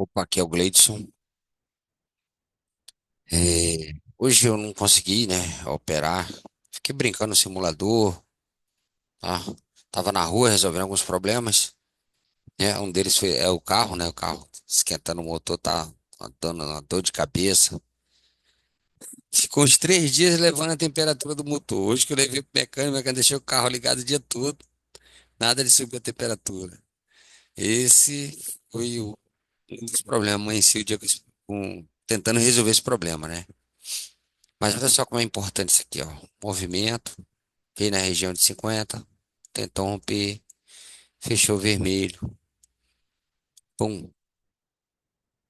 Opa, aqui é o Gleidson. Hoje eu não consegui, né, operar. Fiquei brincando no simulador, tá? Tava na rua resolvendo alguns problemas, né? Um deles é o carro, né? O carro esquentando o motor, tá dando uma dor de cabeça. Ficou uns 3 dias levando a temperatura do motor. Hoje que eu levei pro mecânico, o mecânico deixou o carro ligado o dia todo, nada de subir a temperatura. Esse foi um dos problemas. Amanheci o dia tentando resolver esse problema, né? Mas olha só como é importante isso aqui, ó. Movimento, veio na região de 50, tentou romper, fechou vermelho, pum,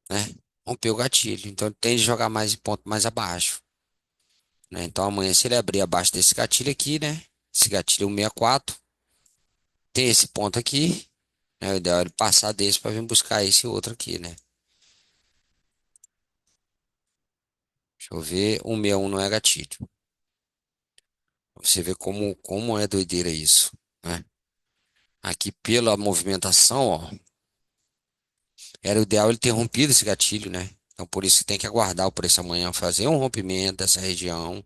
né? Rompeu o gatilho. Então ele tende a jogar mais em ponto mais abaixo, né? Então amanhã, se ele abrir abaixo desse gatilho aqui, né? Esse gatilho 164, tem esse ponto aqui, né? O ideal é ele passar desse para vir buscar esse outro aqui, né? Deixa eu ver, 161 não é gatilho. Você vê como é doideira isso, né? Aqui pela movimentação, ó. Era o ideal ele ter rompido esse gatilho, né? Então por isso que tem que aguardar o preço amanhã fazer um rompimento dessa região,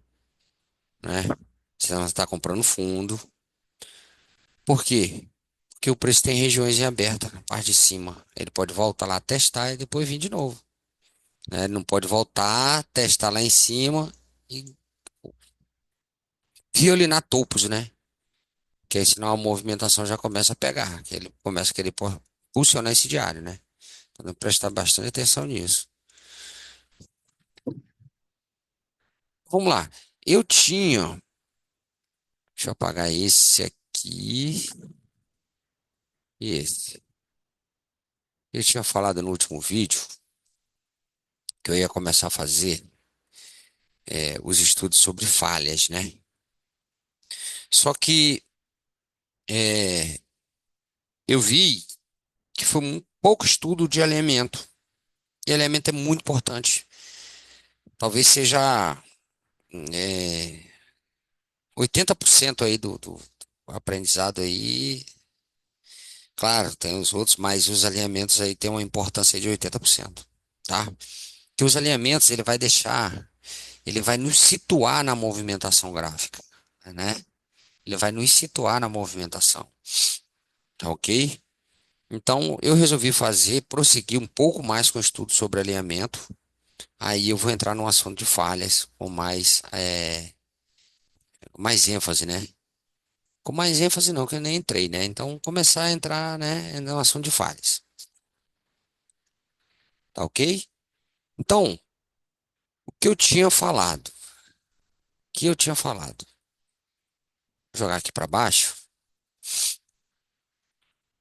né? Senão você está comprando fundo. Por quê? Porque o preço tem regiões em aberta, na parte de cima. Ele pode voltar lá, testar e depois vir de novo, né? Ele não pode voltar, testar lá em cima e violinar topos, né? Que aí senão a movimentação já começa a pegar, que ele começa a querer pulsionar esse diário, né? Então tem que prestar bastante atenção nisso. Vamos lá. Eu tinha, deixa eu apagar esse aqui. Esse. Eu tinha falado no último vídeo que eu ia começar a fazer os estudos sobre falhas, né? Só que é, eu vi que foi um pouco estudo de alinhamento. E alinhamento é muito importante. Talvez seja é, 80% aí do aprendizado aí. Claro, tem os outros, mas os alinhamentos aí têm uma importância aí de 80%, tá? Que os alinhamentos ele vai nos situar na movimentação gráfica, né? Ele vai nos situar na movimentação, tá ok? Então, eu resolvi prosseguir um pouco mais com o estudo sobre alinhamento. Aí eu vou entrar no assunto de falhas com mais ênfase, né? Com mais ênfase não, que eu nem entrei, né? Então, começar a entrar, né, no assunto de falhas, tá ok? Então, o que eu tinha falado? O que eu tinha falado? Vou jogar aqui para baixo.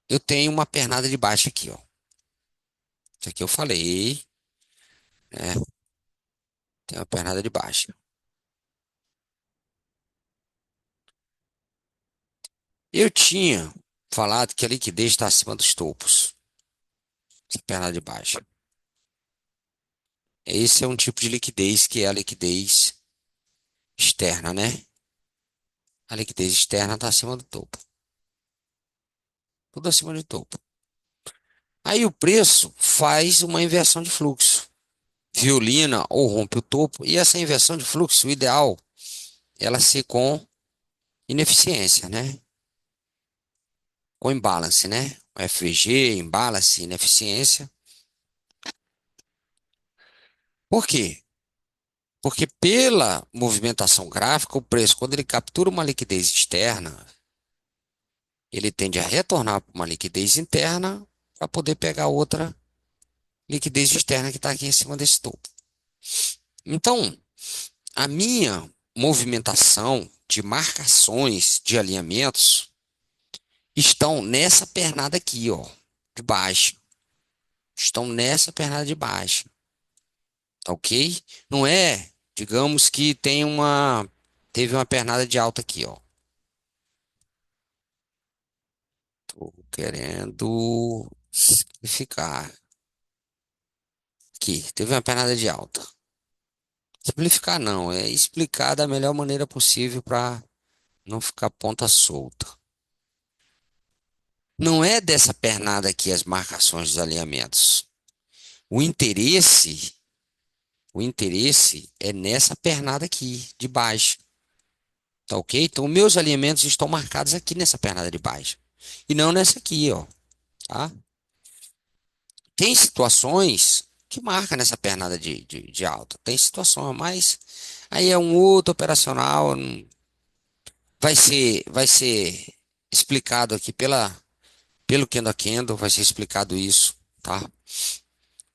Eu tenho uma pernada de baixo aqui, ó. Isso aqui eu falei, né? Tem uma pernada de baixo. Eu tinha falado que a liquidez está acima dos topos, essa perna de baixo. Esse é um tipo de liquidez que é a liquidez externa, né? A liquidez externa está acima do topo, tudo acima do topo. Aí o preço faz uma inversão de fluxo, violina ou rompe o topo, e essa inversão de fluxo, o ideal, ela ser com ineficiência, né? Com imbalance, né? O FVG, imbalance, ineficiência. Por quê? Porque pela movimentação gráfica, o preço, quando ele captura uma liquidez externa, ele tende a retornar para uma liquidez interna para poder pegar outra liquidez externa que está aqui em cima desse topo. Então, a minha movimentação de marcações de alinhamentos estão nessa pernada aqui, ó, de baixo. Estão nessa pernada de baixo, tá ok? Não é, digamos que teve uma pernada de alta aqui, ó. Tô querendo simplificar. Aqui, teve uma pernada de alta. Simplificar não, é explicar da melhor maneira possível para não ficar ponta solta. Não é dessa pernada aqui as marcações dos alinhamentos. O interesse, o interesse é nessa pernada aqui de baixo, tá ok? Então, meus alinhamentos estão marcados aqui nessa pernada de baixo e não nessa aqui, ó, tá? Tem situações que marca nessa pernada de alta, tem situações, mas aí é um outro operacional, vai ser explicado aqui pelo Kendo a Kendo, vai ser explicado isso, tá?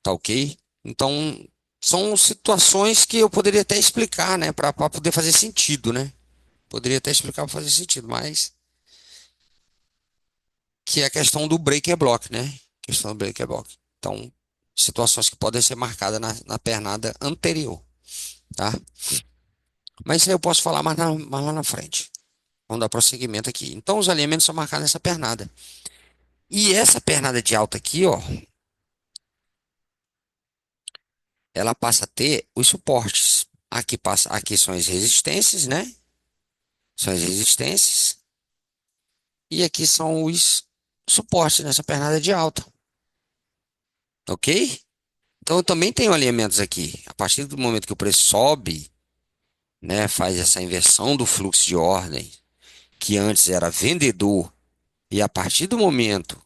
Tá ok? Então, são situações que eu poderia até explicar, né, para poder fazer sentido, né? Poderia até explicar para fazer sentido, mas que é a questão do breaker block, né? Questão do breaker block. Então, situações que podem ser marcadas na pernada anterior, tá? Mas isso aí eu posso falar mais lá na frente. Vamos dar prosseguimento aqui. Então, os alinhamentos são marcados nessa pernada. E essa pernada de alta aqui, ó, ela passa a ter os suportes. Aqui passa, aqui são as resistências, né? São as resistências. E aqui são os suportes nessa pernada de alta. Ok? Então eu também tenho alinhamentos aqui. A partir do momento que o preço sobe, né, faz essa inversão do fluxo de ordem, que antes era vendedor, e a partir do momento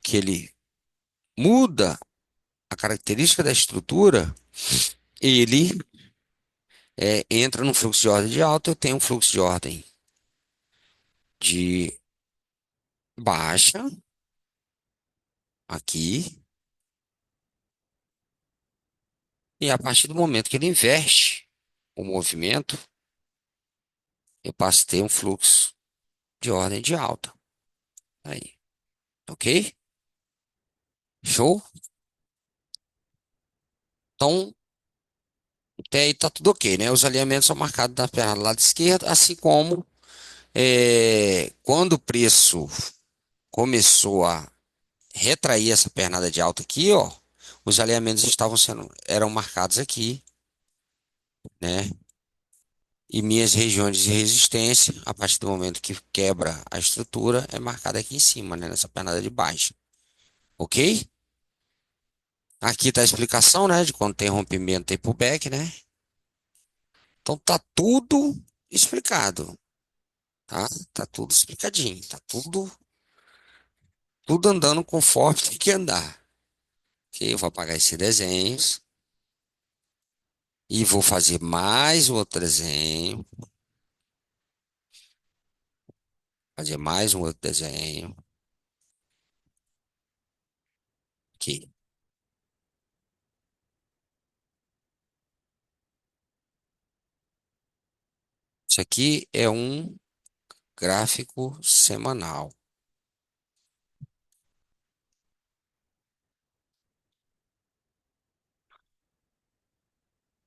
que ele muda a característica da estrutura, ele entra no fluxo de ordem de alta. Eu tenho um fluxo de ordem de baixa aqui, e a partir do momento que ele inverte o movimento, eu passo a ter um fluxo de ordem de alta. Aí, ok? Show? Então, até aí tá tudo ok, né? Os alinhamentos são marcados na perna do lado esquerdo, assim como quando o preço começou a retrair essa pernada de alta aqui, ó, os alinhamentos eram marcados aqui, né? E minhas regiões de resistência, a partir do momento que quebra a estrutura, é marcada aqui em cima, né? Nessa pernada de baixo, ok? Aqui tá a explicação, né? De quando tem rompimento e pullback, né? Então tá tudo explicado, tá? Tá tudo explicadinho, tá tudo andando conforme tem que andar. Ok? Eu vou apagar esses desenhos e vou fazer mais outro desenho, fazer mais um outro desenho aqui. Isso aqui é um gráfico semanal.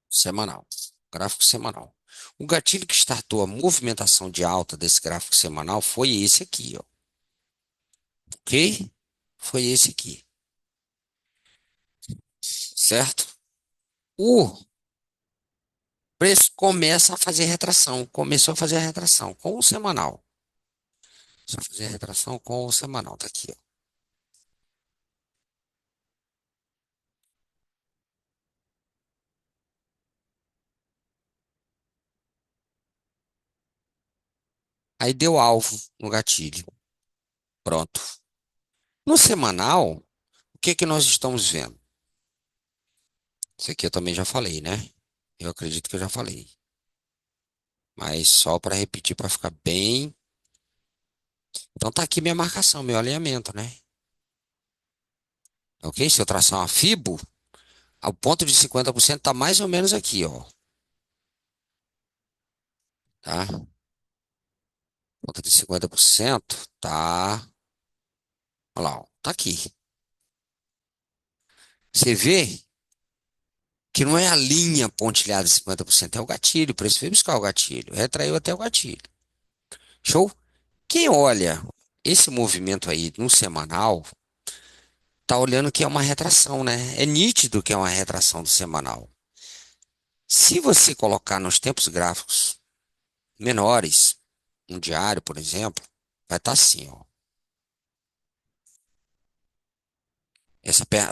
Semanal. Gráfico semanal. O gatilho que startou a movimentação de alta desse gráfico semanal foi esse aqui, ó. Ok? Foi esse aqui, certo? O preço começa a fazer retração. Começou a fazer a retração com o semanal. Só fazer a retração com o semanal. Tá aqui, ó. Aí deu alvo no gatilho. Pronto. No semanal, o que que nós estamos vendo? Isso aqui eu também já falei, né? Eu acredito que eu já falei. Mas só para repetir, para ficar bem. Então tá aqui minha marcação, meu alinhamento, né? Ok? Se eu traçar uma fibo, o ponto de 50% tá mais ou menos aqui, ó. Tá? Ponto de 50% tá. Olha lá, ó. Tá aqui. Você vê que não é a linha pontilhada de 50%, é o gatilho. O preço veio buscar o gatilho. Retraiu até o gatilho. Show? Quem olha esse movimento aí no semanal, tá olhando que é uma retração, né? É nítido que é uma retração do semanal. Se você colocar nos tempos gráficos menores, um diário, por exemplo, vai estar assim, ó.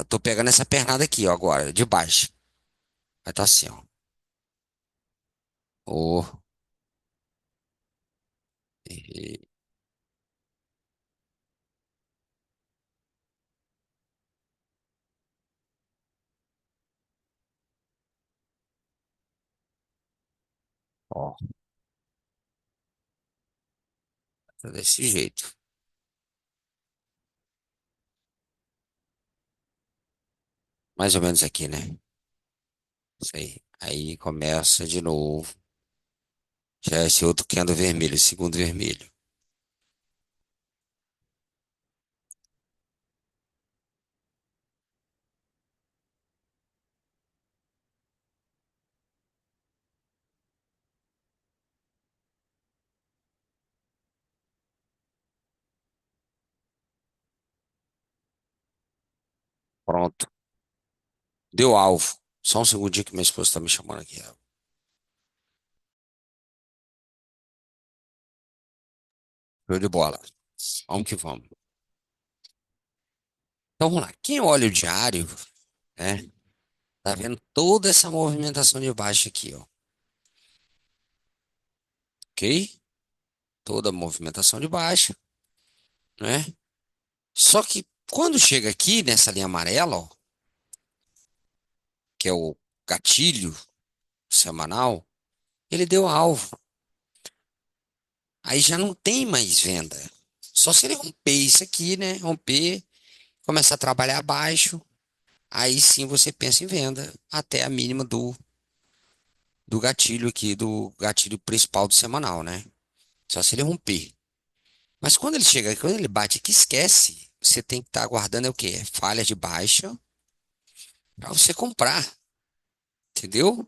Tô pegando essa pernada aqui, ó, agora, de baixo. Vai tá assim, ó. Ó, e- ó, tá desse jeito. Mais ou menos aqui, né? Isso aí. Aí começa de novo. Já é esse outro que anda vermelho, esse segundo vermelho. Pronto. Deu alvo. Só um segundinho que minha esposa tá me chamando aqui. Show de bola. Vamos que vamos. Então vamos lá. Quem olha o diário, né? Tá vendo toda essa movimentação de baixo aqui, ó. Ok? Toda a movimentação de baixo, né? Só que quando chega aqui nessa linha amarela, ó, que é o gatilho semanal, ele deu alvo. Aí já não tem mais venda. Só se ele romper isso aqui, né? Romper, começar a trabalhar abaixo, aí sim você pensa em venda até a mínima do gatilho aqui, do gatilho principal do semanal, né? Só se ele romper. Mas quando ele chega, quando ele bate aqui, esquece. Você tem que estar aguardando é o quê? Falha de baixa para você comprar, entendeu?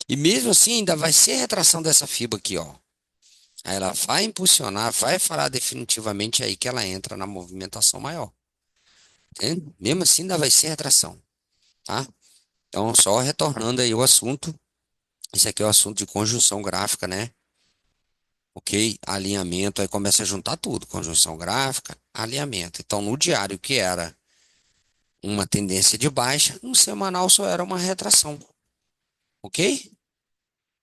E mesmo assim ainda vai ser retração dessa fibra aqui, ó. Aí ela vai impulsionar, vai falar definitivamente aí que ela entra na movimentação maior. Entende? Mesmo assim ainda vai ser retração, tá? Então só retornando aí o assunto, esse aqui é o assunto de conjunção gráfica, né? Ok? Alinhamento, aí começa a juntar tudo, conjunção gráfica, alinhamento. Então no diário que era uma tendência de baixa, no semanal só era uma retração. Ok?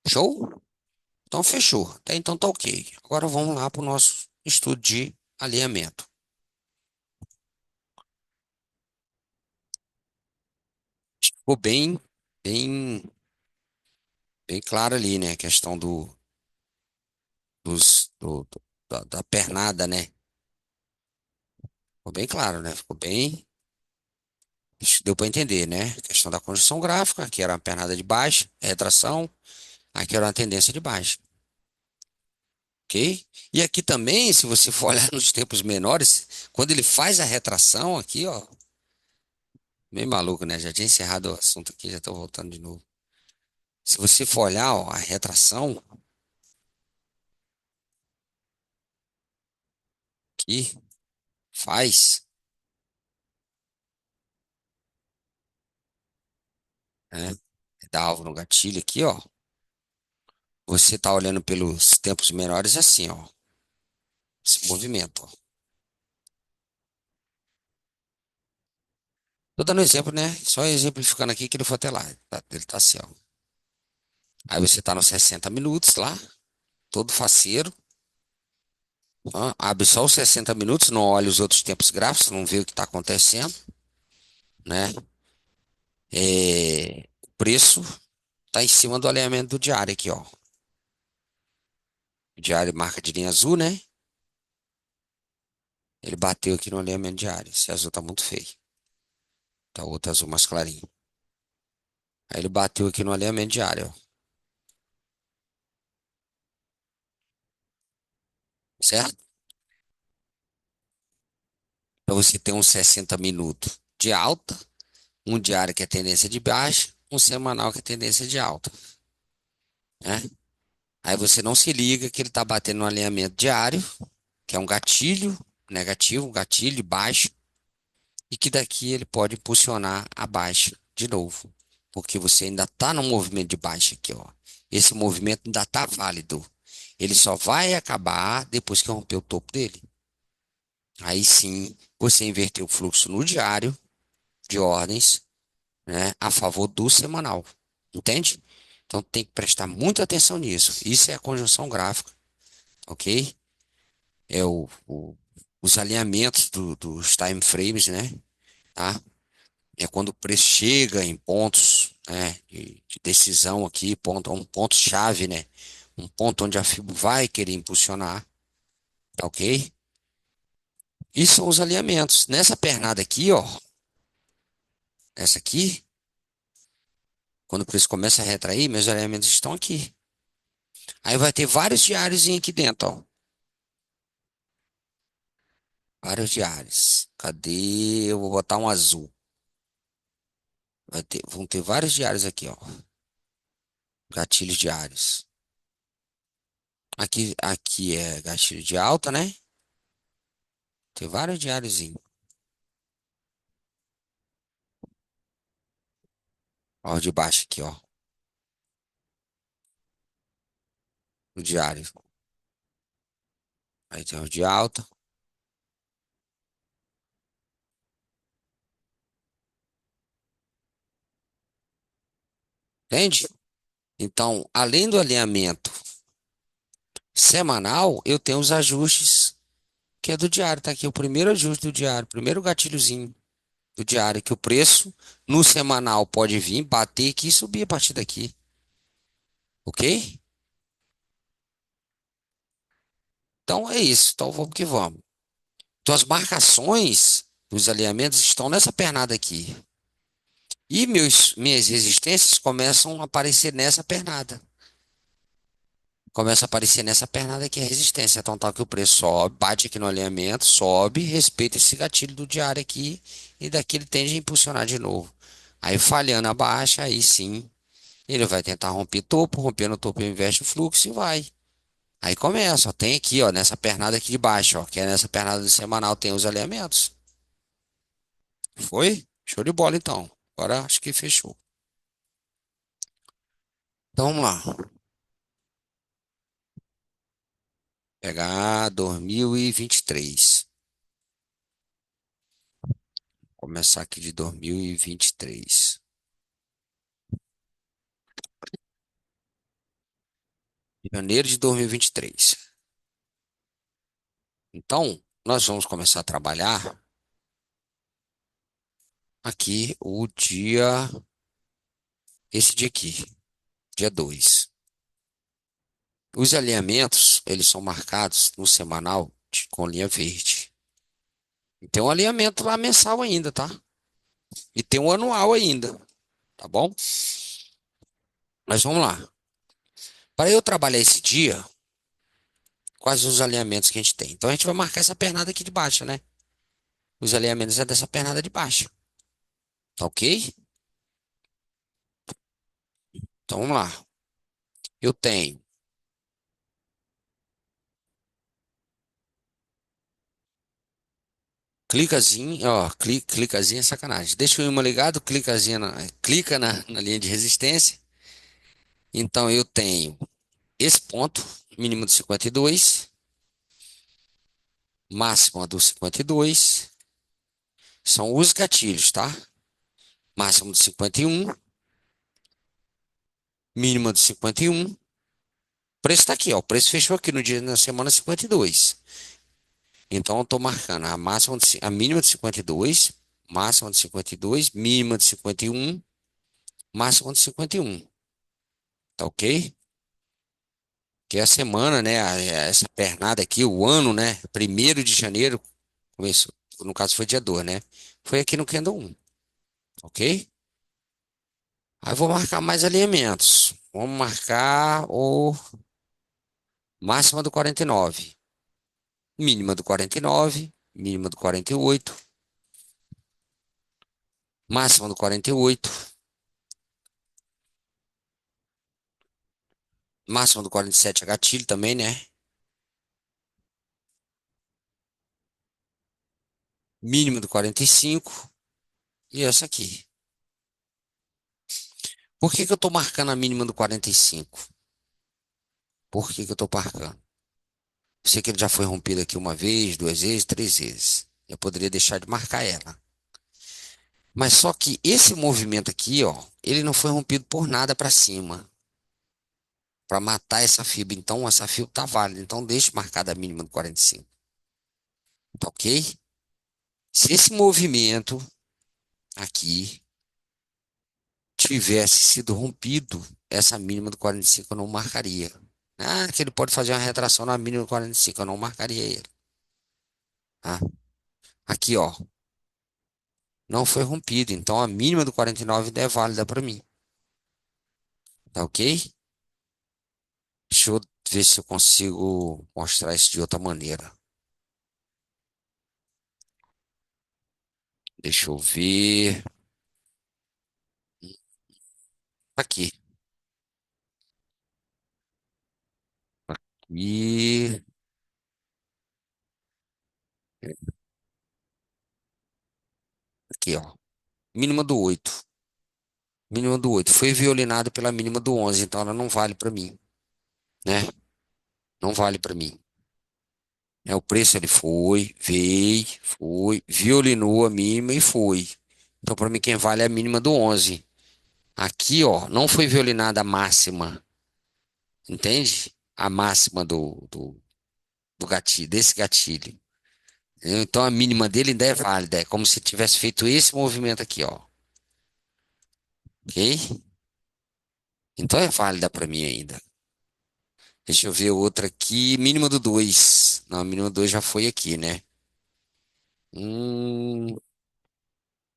Show? Então fechou. Até então tá ok. Agora vamos lá para o nosso estudo de alinhamento. Ficou bem, bem claro ali, né? A questão da pernada, né? Ficou bem claro, né? Ficou bem. Isso deu para entender, né? A questão da conjunção gráfica, que era uma pernada de baixa, retração, aqui era uma tendência de baixa. Ok? E aqui também, se você for olhar nos tempos menores, quando ele faz a retração aqui, ó, meio maluco, né? Já tinha encerrado o assunto aqui, já estou voltando de novo. Se você for olhar, ó, a retração aqui faz, né? Dá alvo no gatilho aqui, ó. Você tá olhando pelos tempos menores assim, ó. Esse movimento, ó. Tô dando exemplo, né? Só exemplificando aqui que ele foi até lá. Ele tá assim, ó. Aí você tá nos 60 minutos lá, todo faceiro. Ó, abre só os 60 minutos, não olha os outros tempos gráficos, não vê o que está acontecendo, né? O preço está em cima do alinhamento do diário aqui, ó. O diário marca de linha azul, né? Ele bateu aqui no alinhamento diário. Esse azul tá muito feio. Tá outro azul mais clarinho. Aí ele bateu aqui no alinhamento diário, ó. Certo? Então você tem uns 60 minutos de alta, um diário que é tendência de baixa, um semanal que é tendência de alta, né? Aí você não se liga que ele tá batendo no alinhamento diário, que é um gatilho negativo, um gatilho baixo, e que daqui ele pode impulsionar a baixa de novo, porque você ainda está no movimento de baixa aqui, ó. Esse movimento ainda está válido. Ele só vai acabar depois que romper o topo dele. Aí sim, você inverteu o fluxo no diário, de ordens, né, a favor do semanal. Entende? Então tem que prestar muita atenção nisso. Isso é a conjunção gráfica, ok? É os alinhamentos dos time frames, né? Tá? É quando o preço chega em pontos, né, de decisão aqui, um ponto chave, né? Um ponto onde a FIBO vai querer impulsionar, tá ok? E são os alinhamentos. Nessa pernada aqui, ó, essa aqui, quando o preço começa a retrair, meus alinhamentos estão aqui. Aí vai ter vários diários aqui dentro, ó. Vários diários. Cadê? Eu vou botar um azul. Vão ter vários diários aqui, ó. Gatilhos diários. Aqui é gatilho de alta, né? Tem vários diários. Ó, o de baixo aqui, ó. O diário. Aí tem o de alta. Entende? Então, além do alinhamento semanal, eu tenho os ajustes que é do diário. Tá aqui o primeiro ajuste do diário. Primeiro gatilhozinho do diário. Que o preço no semanal pode vir, bater aqui e subir a partir daqui. Ok? Então é isso. Então vamos que vamos. Então as marcações dos alinhamentos estão nessa pernada aqui. E minhas resistências começam a aparecer nessa pernada. Começa a aparecer nessa pernada aqui a resistência. Então tá que o preço sobe, bate aqui no alinhamento, sobe, respeita esse gatilho do diário aqui e daqui ele tende a impulsionar de novo. Aí falhando a baixa, aí sim, ele vai tentar romper topo, rompendo o topo, ele inverte o fluxo e vai. Aí começa, ó, tem aqui, ó, nessa pernada aqui de baixo, ó, que é nessa pernada do semanal tem os alinhamentos. Foi? Show de bola então. Agora acho que fechou. Então vamos lá. Pegar 2023. Começar aqui de 2023. Janeiro de 2023. Então, nós vamos começar a trabalhar aqui esse dia aqui, dia 2. Os alinhamentos, eles são marcados no semanal com linha verde. E tem um alinhamento lá mensal ainda, tá? E tem um anual ainda, tá bom? Mas vamos lá. Para eu trabalhar esse dia, quais os alinhamentos que a gente tem? Então a gente vai marcar essa pernada aqui de baixo, né? Os alinhamentos é dessa pernada de baixo, tá ok? Então vamos lá. Eu tenho clicazinho, ó, clicazinho é sacanagem. Deixa o imã ligado, clica na linha de resistência. Então eu tenho esse ponto, mínimo de 52, máxima do 52. São os gatilhos, tá? Máximo de 51, mínima de 51. O preço tá aqui, ó. O preço fechou aqui no dia na semana 52. Então eu tô marcando a mínima de 52, máxima de 52, mínima de 51, máxima de 51. Tá ok? Que é a semana, né? Essa pernada aqui, o ano, né? 1º de janeiro, começou, no caso foi dia 2, né? Foi aqui no Candle 1, ok? Aí eu vou marcar mais alinhamentos. Vamos marcar o máxima do 49, mínima do 49, mínima do 48, máxima do 48, máxima do 47 é gatilho também, né? Mínima do 45 e essa aqui. Por que que eu tô marcando a mínima do 45? Por que que eu tô marcando? Eu sei que ele já foi rompido aqui uma vez, duas vezes, três vezes. Eu poderia deixar de marcar ela. Mas só que esse movimento aqui, ó, ele não foi rompido por nada para cima, para matar essa fibra. Então, essa fibra tá válida. Então, deixe marcada a mínima do 45, tá ok? Se esse movimento aqui tivesse sido rompido, essa mínima do 45 eu não marcaria. Ah, que ele pode fazer uma retração na mínima do 45, eu não marcaria ele. Tá? Aqui, ó, não foi rompido. Então, a mínima do 49 ainda é válida para mim. Tá ok? Deixa eu ver se eu consigo mostrar isso de outra maneira. Deixa eu ver. Aqui. E aqui, ó. Mínima do 8. Mínima do 8. Foi violinado pela mínima do 11, então ela não vale para mim, né? Não vale para mim. É, o preço ele foi, violinou a mínima e foi. Então, para mim, quem vale é a mínima do 11. Aqui, ó, não foi violinada a máxima, entende? A máxima do gatilho, desse gatilho. Então, a mínima dele ainda é válida. É como se tivesse feito esse movimento aqui, ó. Ok? Então, é válida para mim ainda. Deixa eu ver outra aqui. Mínima do 2. Não, a mínima do 2 já foi aqui, né? Hum,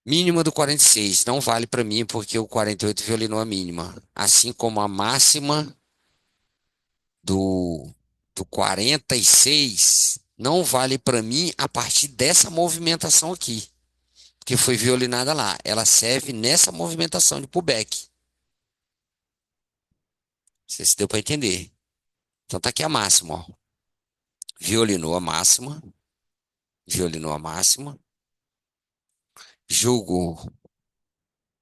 Mínima do 46 não vale para mim porque o 48 violinou a mínima. Assim como a máxima do, do 46 não vale para mim a partir dessa movimentação aqui, que foi violinada lá. Ela serve nessa movimentação de pullback. Não sei se deu para entender. Então tá aqui a máxima, ó. Violinou a máxima, violinou a máxima, jogou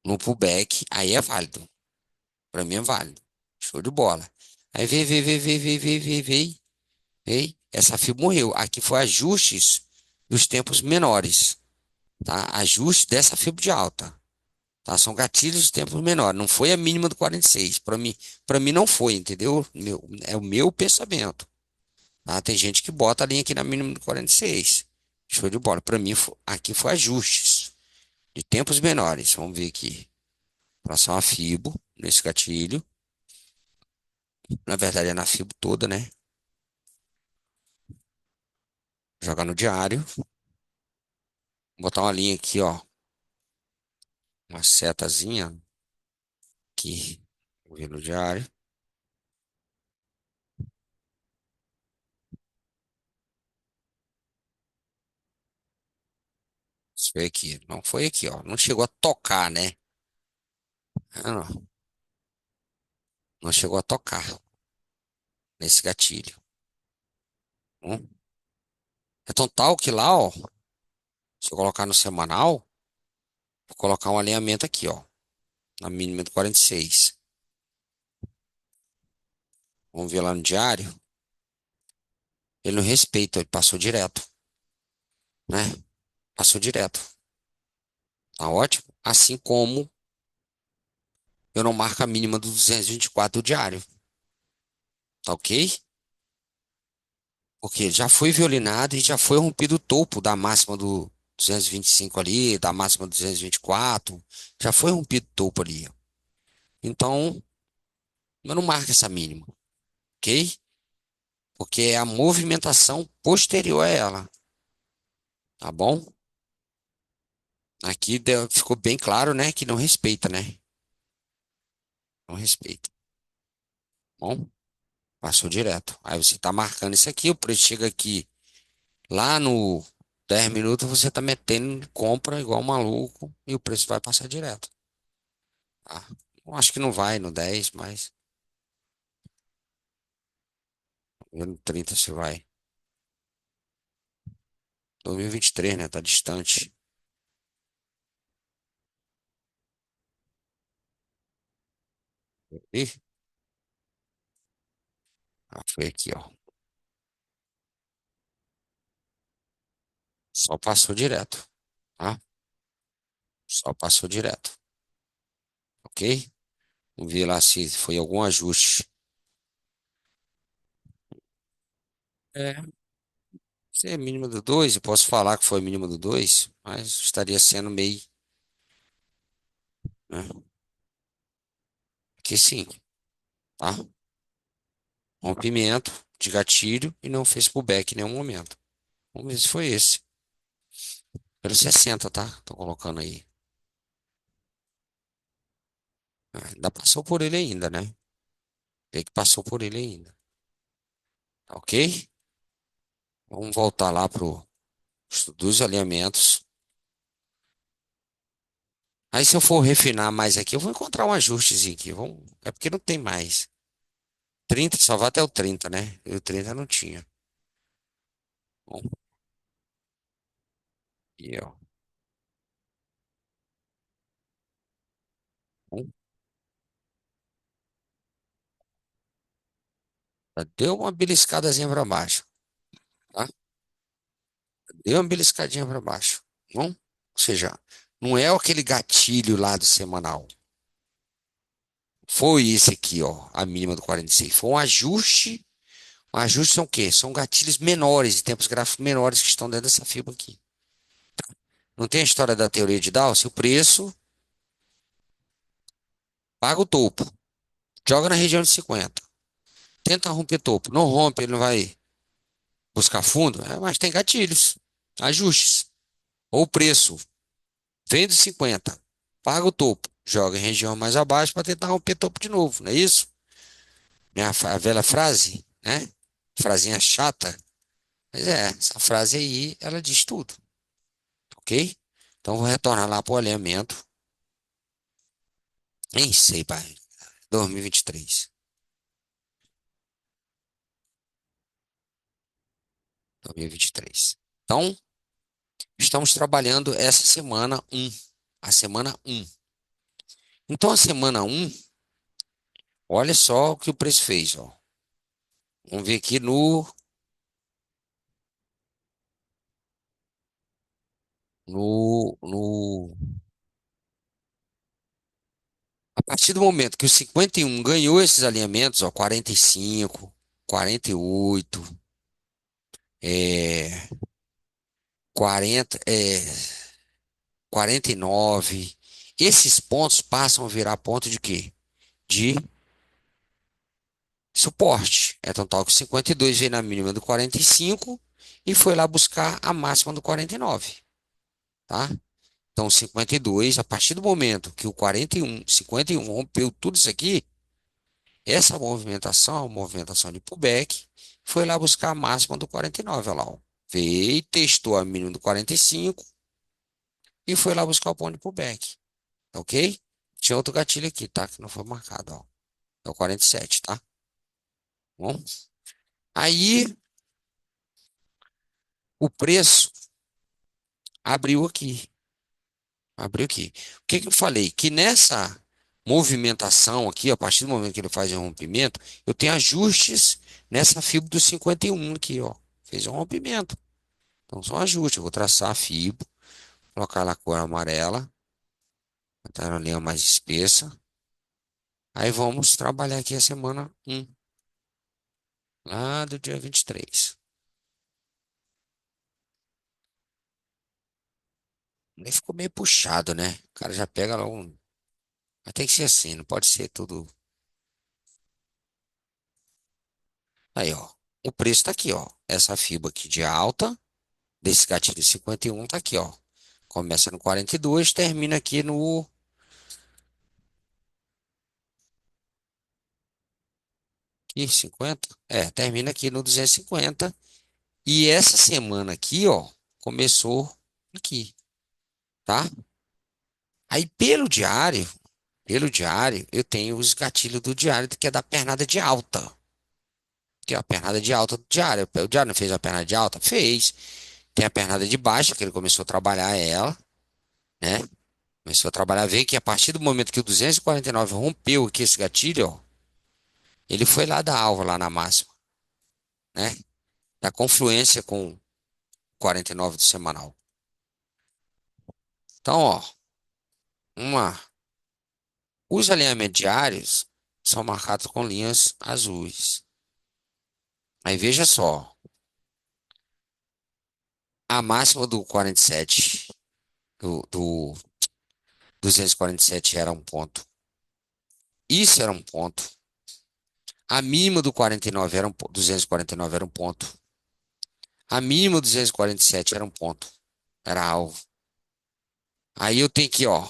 no pullback, aí é válido. Para mim é válido. Show de bola. Aí veio. Ok? Essa fibra morreu. Aqui foi ajustes dos tempos menores, tá? Ajuste dessa fibra de alta, tá? São gatilhos de tempos menores. Não foi a mínima do 46. Para mim não foi, entendeu? É o meu pensamento, tá? Tem gente que bota a linha aqui na mínima do 46. Show de bola. Para mim, aqui foi ajustes de tempos menores. Vamos ver aqui. Passar uma fibra nesse gatilho. Na verdade, é na fibra toda, né? Jogar no diário. Botar uma linha aqui, ó. Uma setazinha aqui. Vou ver no diário. Isso foi aqui. Não foi aqui, ó. Não chegou a tocar, né? Ah, não. Não chegou a tocar nesse gatilho. Hum? Então, tal que lá, ó. Se eu colocar no semanal, vou colocar um alinhamento aqui, ó. Na mínima do 46. Vamos ver lá no diário. Ele não respeita, ele passou direto, né? Passou direto. Tá ótimo. Assim como eu não marco a mínima do 224 do diário. Tá ok? Porque já foi violinado e já foi rompido o topo da máxima do 225 ali, da máxima do 224. Já foi rompido o topo ali. Então, eu não marco essa mínima, ok? Porque é a movimentação posterior a ela, tá bom? Aqui ficou bem claro, né, que não respeita, né? Não respeita, tá bom? Passou direto. Aí você tá marcando isso aqui, o preço chega aqui lá no 10 minutos, você tá metendo compra igual maluco e o preço vai passar direto. Ah, eu acho que não vai no 10, mas no 30 você vai. 2023, né? Tá distante. Ih, foi aqui, ó. Só passou direto, tá? Só passou direto, ok? Vamos ver lá se foi algum ajuste. É, se é mínima do 2, eu posso falar que foi mínima do 2, mas estaria sendo meio, né? Que sim, tá? Rompimento de gatilho e não fez pullback em nenhum momento. Vamos ver se foi esse. Pelo 60, tá? Tô colocando aí. Ainda passou por ele ainda, né? Vê que passou por ele ainda. Tá, ok? Vamos voltar lá pro estudo dos alinhamentos. Aí se eu for refinar mais aqui, eu vou encontrar um ajustezinho aqui. Vamos... É porque não tem mais. 30, só vai até o 30, né? E o 30 não tinha. Bom, e ó. Bom, deu uma beliscadazinha para baixo, tá? Deu uma beliscadinha para baixo. Bom, ou seja, não é aquele gatilho lá do semanal. Foi esse aqui, ó, a mínima do 46. Foi um ajuste. Um ajuste são o quê? São gatilhos menores, de tempos gráficos menores que estão dentro dessa fibra aqui. Não tem a história da teoria de Dawes? O preço paga o topo, joga na região de 50. Tenta romper topo. Não rompe, ele não vai buscar fundo, mas tem gatilhos, ajustes. Ou preço, vende 50, paga o topo, joga em região mais abaixo para tentar romper topo de novo, não é isso? A velha frase, né? Frasinha chata. Mas essa frase aí, ela diz tudo, ok? Então vou retornar lá para o alinhamento. Nem sei, pai. 2023. 2023. Então, estamos trabalhando essa semana um, a semana um. Então, a semana um, olha só o que o preço fez, ó. Vamos ver aqui no. A partir do momento que o 51 ganhou esses alinhamentos, ó, 45, 48, é, 40, 49, esses pontos passam a virar ponto de quê? De suporte. Então, tal que o 52 veio na mínima do 45 e foi lá buscar a máxima do 49, tá? Então, o 52, a partir do momento que o 41, 51 rompeu tudo isso aqui, essa movimentação, a movimentação de pullback, foi lá buscar a máxima do 49, olha lá, ó. Veio, testou a mínima do 45 e foi lá buscar o ponto de pullback, ok? Tinha outro gatilho aqui, tá? Que não foi marcado, ó. É o 47, tá? Bom, aí o preço abriu aqui. Abriu aqui. O que que eu falei? Que nessa movimentação aqui, a partir do momento que ele faz o rompimento, eu tenho ajustes nessa fibra do 51 aqui, ó. Fez um rompimento. Então, são ajustes. Eu vou traçar a fibra, colocar na cor amarela, botar na linha mais espessa. Aí vamos trabalhar aqui a semana um, lá do dia 23. Nem ficou meio puxado, né? O cara já pega lá um. Mas tem que ser assim, não pode ser tudo. Aí, ó. O preço tá aqui, ó. Essa fibra aqui de alta, desse gatilho 51 tá aqui, ó. Começa no 42, termina aqui no. Que 50? Termina aqui no 250. E essa semana aqui, ó, começou aqui, tá? Aí pelo diário, eu tenho os gatilhos do diário, que é da pernada de alta. Que é a pernada de alta do diário. O diário não fez a pernada de alta? Fez. Tem a pernada de baixa, que ele começou a trabalhar ela, né? Começou a trabalhar, ver que a partir do momento que o 249 rompeu aqui esse gatilho, ó, ele foi lá da alva, lá na máxima, né? Da confluência com 49 do semanal. Então, ó. Uma, os alinhamentos diários são marcados com linhas azuis. Aí veja só, a máxima do 47, do 247 era um ponto. Isso era um ponto. A mínima do 49 era 249 era um ponto. A mínima do 247 era um ponto. Era alvo. Aí eu tenho aqui, ó,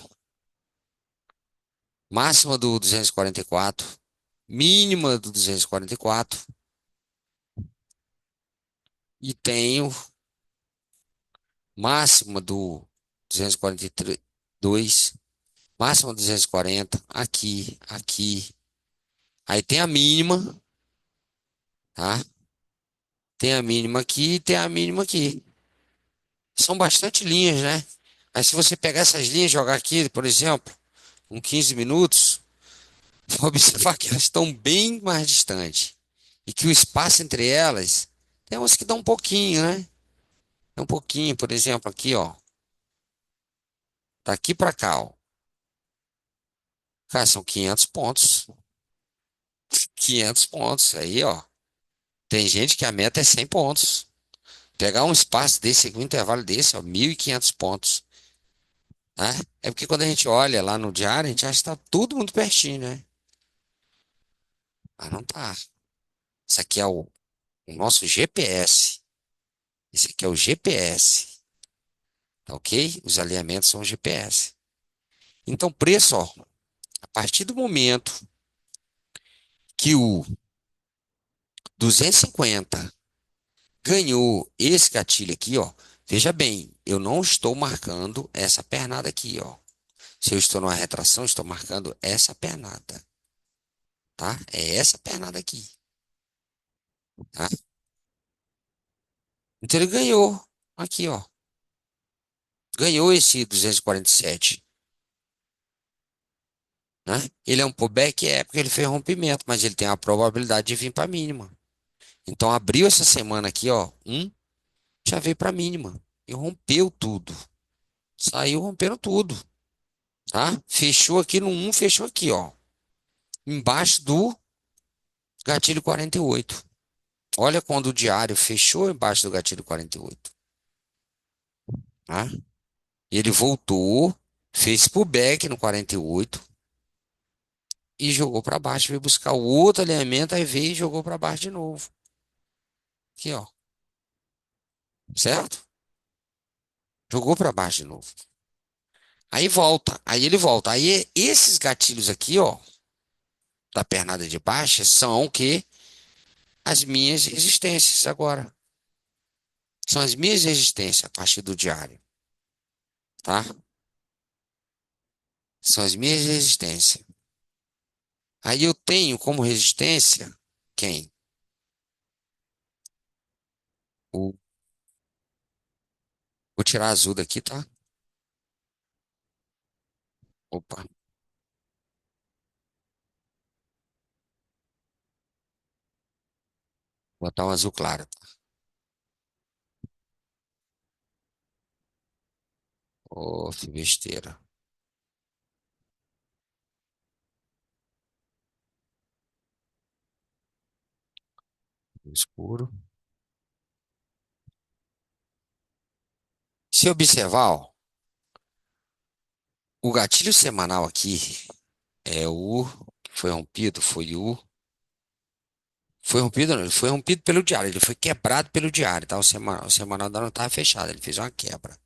máxima do 244, mínima do 244 e tenho máxima do 242, máxima do 240 aqui, aqui. Aí tem a mínima, tá? Tem a mínima aqui e tem a mínima aqui. São bastante linhas, né? Aí se você pegar essas linhas e jogar aqui, por exemplo, com 15 minutos, vou observar que elas estão bem mais distantes. E que o espaço entre elas tem umas que dão um pouquinho, né? É um pouquinho, por exemplo, aqui, ó. Daqui para cá, ó. Cara, são 500 pontos. 500 pontos. Aí, ó. Tem gente que a meta é 100 pontos. Pegar um espaço desse, um intervalo desse, ó, 1.500 pontos. Né? É porque quando a gente olha lá no diário, a gente acha que tá tudo muito pertinho, né? Mas não tá. Isso aqui é o nosso GPS. Esse aqui é o GPS. Tá ok? Os alinhamentos são o GPS. Então, preço, ó. A partir do momento que o 250 ganhou esse gatilho aqui, ó. Veja bem, eu não estou marcando essa pernada aqui, ó. Se eu estou numa retração, estou marcando essa pernada, tá? É essa pernada aqui, tá? Então ele ganhou aqui, ó. Ganhou esse 247, né? Ele é um pullback, é porque ele fez rompimento, mas ele tem a probabilidade de vir para mínima. Então abriu essa semana aqui, ó, já veio para mínima e rompeu tudo. Saiu rompendo tudo, tá? Fechou aqui no fechou aqui, ó, embaixo do gatilho 48. Olha quando o diário fechou embaixo do gatilho 48, tá? E ele voltou, fez pullback no 48 e jogou para baixo, veio buscar o outro alinhamento, aí veio e jogou para baixo de novo. Aqui, ó, certo? Jogou para baixo de novo. Aí volta, aí ele volta. Aí esses gatilhos aqui, ó, da pernada de baixa são o quê? As minhas resistências agora. São as minhas resistências a partir do diário, tá? São as minhas resistências. Aí eu tenho como resistência quem? O, vou tirar azul daqui, tá? Opa, vou botar um azul claro, tá? Ô, que besteira. Escuro. Se observar, ó, o gatilho semanal aqui é o que foi rompido, foi rompido, não, ele foi rompido pelo diário, ele foi quebrado pelo diário, tá? O semanal ainda não estava fechado, ele fez uma quebra.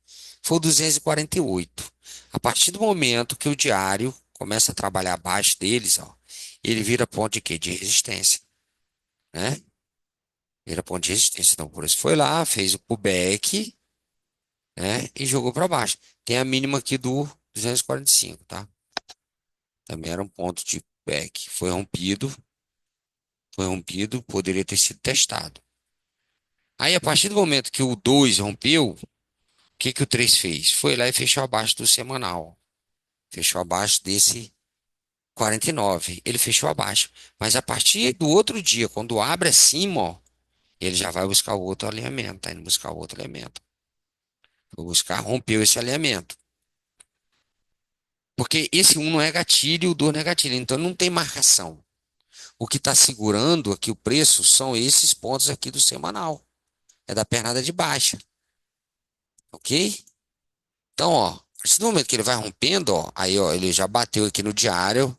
Foi o 248. A partir do momento que o diário começa a trabalhar abaixo deles, ó, ele vira ponto de quê? De resistência, né? Vira ponto de resistência. Então, por isso foi lá, fez o pullback, né? E jogou para baixo. Tem a mínima aqui do 245, tá? Também era um ponto de pullback. Foi rompido, poderia ter sido testado. Aí, a partir do momento que o 2 rompeu, o que que o 3 fez? Foi lá e fechou abaixo do semanal. Fechou abaixo desse 49. Ele fechou abaixo. Mas a partir do outro dia, quando abre acima, ó, ele já vai buscar o outro alinhamento. Tá indo buscar o outro alinhamento. Vou buscar, rompeu esse alinhamento. Porque esse um não é gatilho, o 2 não é gatilho, então não tem marcação. O que está segurando aqui o preço são esses pontos aqui do semanal. É da pernada de baixa, ok? Então, ó, a partir do momento que ele vai rompendo, ó, aí, ó, ele já bateu aqui no diário,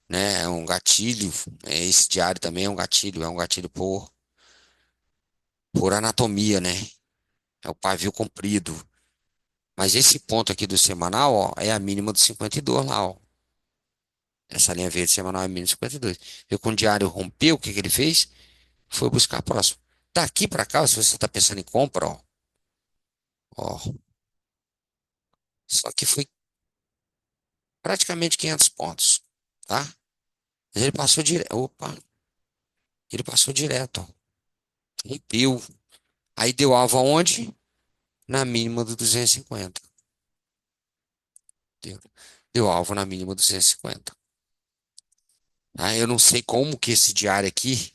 né? É um gatilho. Esse diário também é um gatilho por anatomia, né? É o pavio comprido. Mas esse ponto aqui do semanal, ó, é a mínima do 52 lá, ó. Essa linha verde semanal é a mínima do 52. Viu quando o diário rompeu, o que que ele fez? Foi buscar próximo. Daqui para cá, se você está pensando em compra, ó, só que foi praticamente 500 pontos, tá? Mas ele passou direto, opa, ele passou direto, ó, rompeu. Aí deu alvo aonde? Na mínima do 250. Deu, deu alvo na mínima do 250. Ah, eu não sei como que esse diário aqui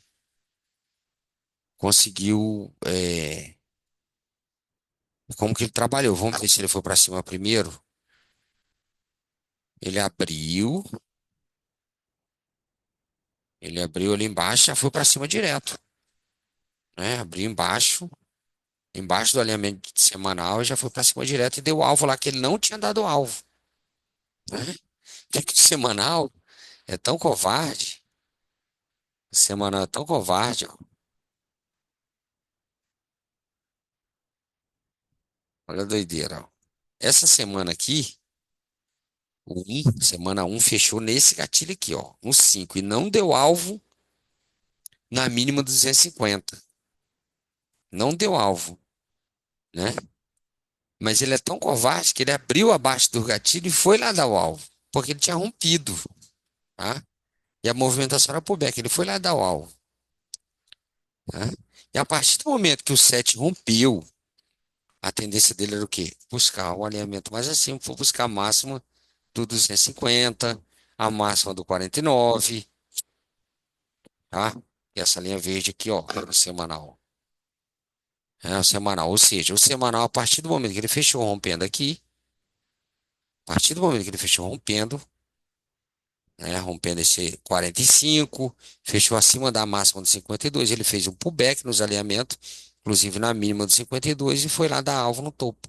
conseguiu, como que ele trabalhou. Vamos ver se ele foi para cima primeiro. Ele abriu, ele abriu ali embaixo, já foi para cima direto, né? Abriu embaixo do alinhamento semanal, já foi para cima direto e deu alvo lá que ele não tinha dado alvo, né? Já que o semanal é tão covarde, o semanal é tão covarde, ó. Olha a doideira, ó. Essa semana aqui, semana um fechou nesse gatilho aqui, ó, no 5 e não deu alvo na mínima 250. Não deu alvo, né? Mas ele é tão covarde que ele abriu abaixo do gatilho e foi lá dar o alvo, porque ele tinha rompido, tá? E a movimentação era pullback, ele foi lá dar o alvo, tá? E a partir do momento que o 7 rompeu, a tendência dele era o quê? Buscar o alinhamento mais acima, for buscar a máxima do 250, a máxima do 49, tá? E essa linha verde aqui, ó, o semanal. É o semanal, ou seja, o semanal, a partir do momento que ele fechou rompendo aqui, a partir do momento que ele fechou rompendo, né, rompendo esse 45, fechou acima da máxima do 52, ele fez um pullback nos alinhamentos, inclusive na mínima do 52, e foi lá dar alvo no topo.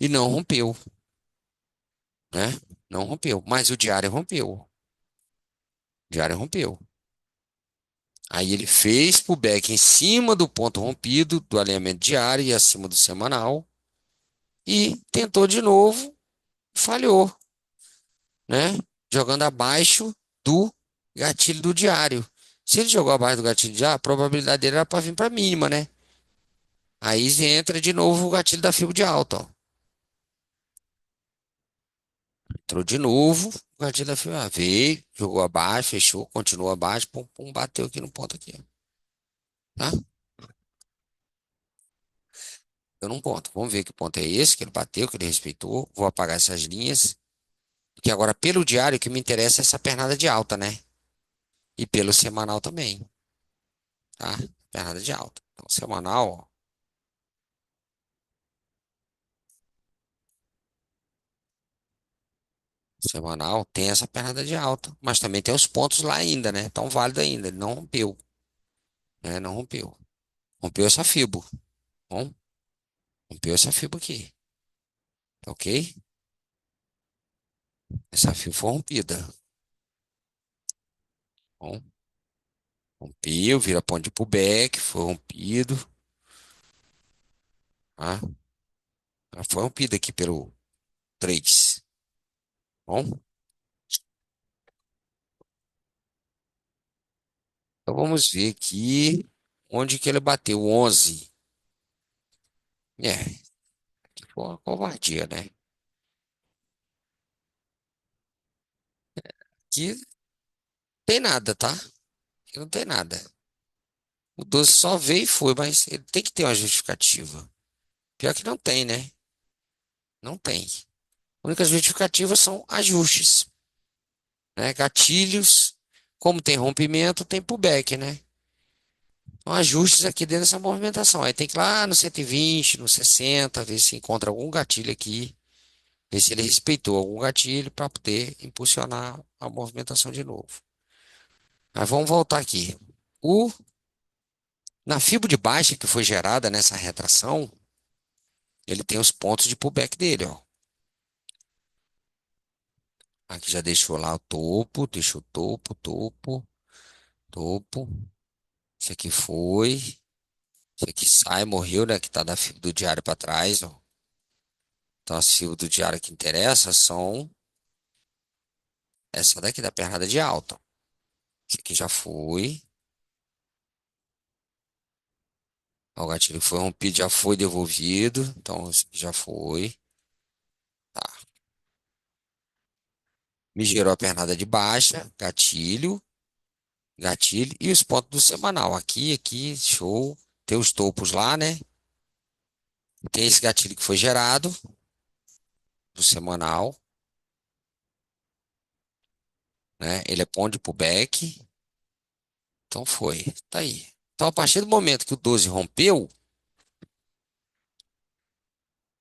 E não rompeu, né? Não rompeu, mas o diário rompeu. O diário rompeu. Aí ele fez pullback em cima do ponto rompido do alinhamento diário e acima do semanal e tentou de novo, falhou, né? Jogando abaixo do gatilho do diário. Se ele jogou abaixo do gatilho do diário, a probabilidade dele era para vir para mínima, né? Aí entra de novo o gatilho da fibra de alta, ó. Entrou de novo o gatilho da fibra. Veio, jogou abaixo, fechou, continuou abaixo, pum, pum, bateu aqui no ponto aqui, ó. Tá? Deu num ponto. Vamos ver que ponto é esse que ele bateu, que ele respeitou. Vou apagar essas linhas. Porque agora, pelo diário, o que me interessa é essa pernada de alta, né? E pelo semanal também, tá? Pernada de alta. Então, semanal, ó. Semanal tem essa pernada de alta. Mas também tem os pontos lá ainda, né? Tão válido ainda. Ele não rompeu, né? Não rompeu. Rompeu essa fibra. Bom, rompeu essa fibra aqui. Tá ok? Essa fibra foi rompida. Bom, rompeu, vira ponto de pullback, foi rompido. Tá? Ela foi rompida aqui pelo 3. Bom, então vamos ver aqui onde que ele bateu. 11. É, que foi uma covardia, né? Aqui não tem nada, tá? Aqui não tem nada. O 12 só veio e foi, mas ele tem que ter uma justificativa. Pior que não tem, né? Não tem. A única justificativa são ajustes, né? Gatilhos. Como tem rompimento, tem pullback, né? São ajustes aqui dentro dessa movimentação. Aí tem que ir lá no 120, no 60, ver se encontra algum gatilho aqui Ver se ele respeitou algum gatilho para poder impulsionar a movimentação de novo. Mas vamos voltar aqui. O, na fibra de baixa que foi gerada nessa retração, ele tem os pontos de pullback dele, ó. Aqui já deixou lá o topo, deixou topo, topo, topo. Esse aqui foi. Esse aqui sai, morreu, né? Que tá da fibra do diário para trás, ó. Então as fibras do diário que interessam são essa daqui da pernada de alta. Esse aqui já foi. Ó, o gatilho foi rompido, já foi devolvido. Então esse aqui já foi. Tá. Me gerou a pernada de baixa, gatilho, gatilho e os pontos do semanal. Aqui, aqui, show. Tem os topos lá, né? Tem esse gatilho que foi gerado do semanal, né? Ele é ponto de pullback. Então foi. Tá aí. Então, a partir do momento que o 12 rompeu,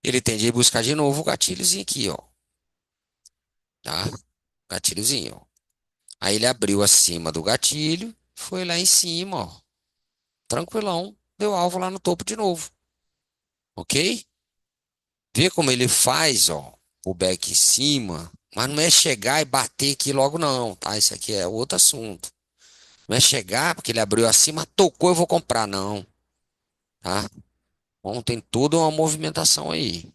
ele tende a ir buscar de novo o gatilhozinho aqui, ó. Tá? Gatilhozinho, ó. Aí ele abriu acima do gatilho, foi lá em cima, ó. Tranquilão. Deu alvo lá no topo de novo. Ok? Vê como ele faz, ó. O back em cima. Mas não é chegar e bater aqui logo, não, tá? Isso aqui é outro assunto. Não é chegar, porque ele abriu acima, tocou, eu vou comprar, não. Tá? Bom, tem toda uma movimentação aí.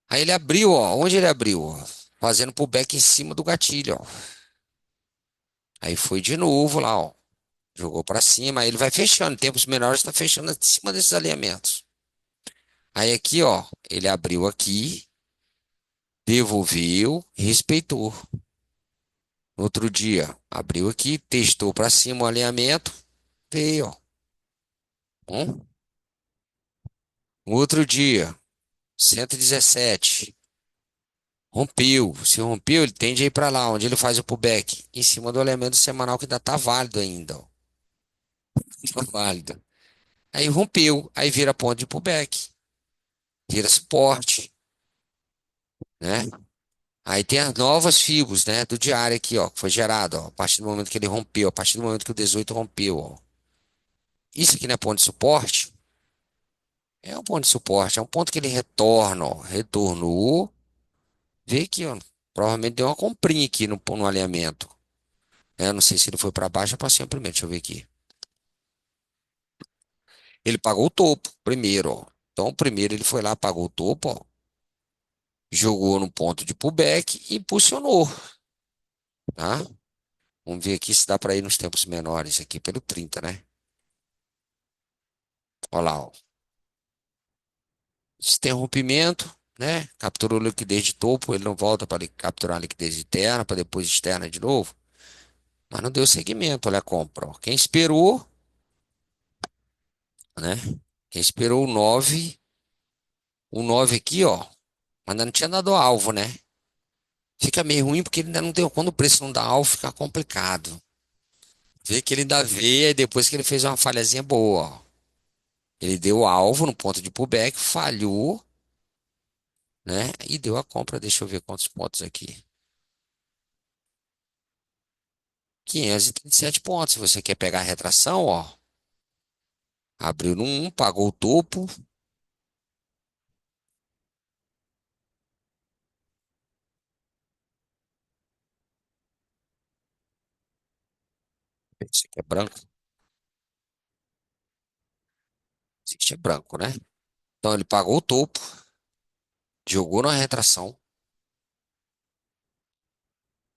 Aí ele abriu, ó. Onde ele abriu? Ó? Fazendo pullback em cima do gatilho, ó. Aí foi de novo lá, ó. Jogou para cima. Aí ele vai fechando. Em tempos menores está fechando em cima desses alinhamentos. Aí aqui, ó. Ele abriu aqui, devolveu, respeitou. No outro dia, abriu aqui, testou para cima o alinhamento, veio, ó. Bom, no outro dia, 117. Rompeu. Se rompeu, ele tende a ir para lá, onde ele faz o pullback, em cima do alinhamento semanal que ainda tá válido ainda, ó. Tá válido. Aí rompeu, aí vira ponto de pullback, vira suporte, né? Aí tem as novas fibras, né, do diário aqui, ó, que foi gerado, ó, a partir do momento que ele rompeu, a partir do momento que o 18 rompeu, ó. Isso aqui não é ponto de suporte? É um ponto de suporte, é um ponto que ele retorna, ó, retornou, vê aqui, ó, provavelmente deu uma comprinha aqui no alinhamento. Eu não sei se ele foi para baixo ou para cima primeiro, deixa eu ver aqui. Ele pagou o topo primeiro, ó. Então, primeiro ele foi lá, pagou o topo, ó, jogou no ponto de pullback e impulsionou, tá? Vamos ver aqui se dá para ir nos tempos menores aqui pelo 30, né? Olha lá, ó. Se tem rompimento, né? Capturou liquidez de topo, ele não volta para capturar a liquidez interna, para depois externa de novo. Mas não deu segmento, olha a compra, ó. Quem esperou, né? Quem esperou o 9 aqui, ó, ainda não tinha dado alvo, né? Fica meio ruim porque ele ainda não deu. Quando o preço não dá alvo, fica complicado. Vê que ele ainda veio depois que ele fez uma falhazinha boa, ó. Ele deu alvo no ponto de pullback, falhou, né? E deu a compra. Deixa eu ver quantos pontos aqui. 537 pontos. Se você quer pegar a retração, ó, abriu no 1, pagou o topo. Esse aqui é branco. Esse aqui é branco, né? Então ele pagou o topo, jogou na retração.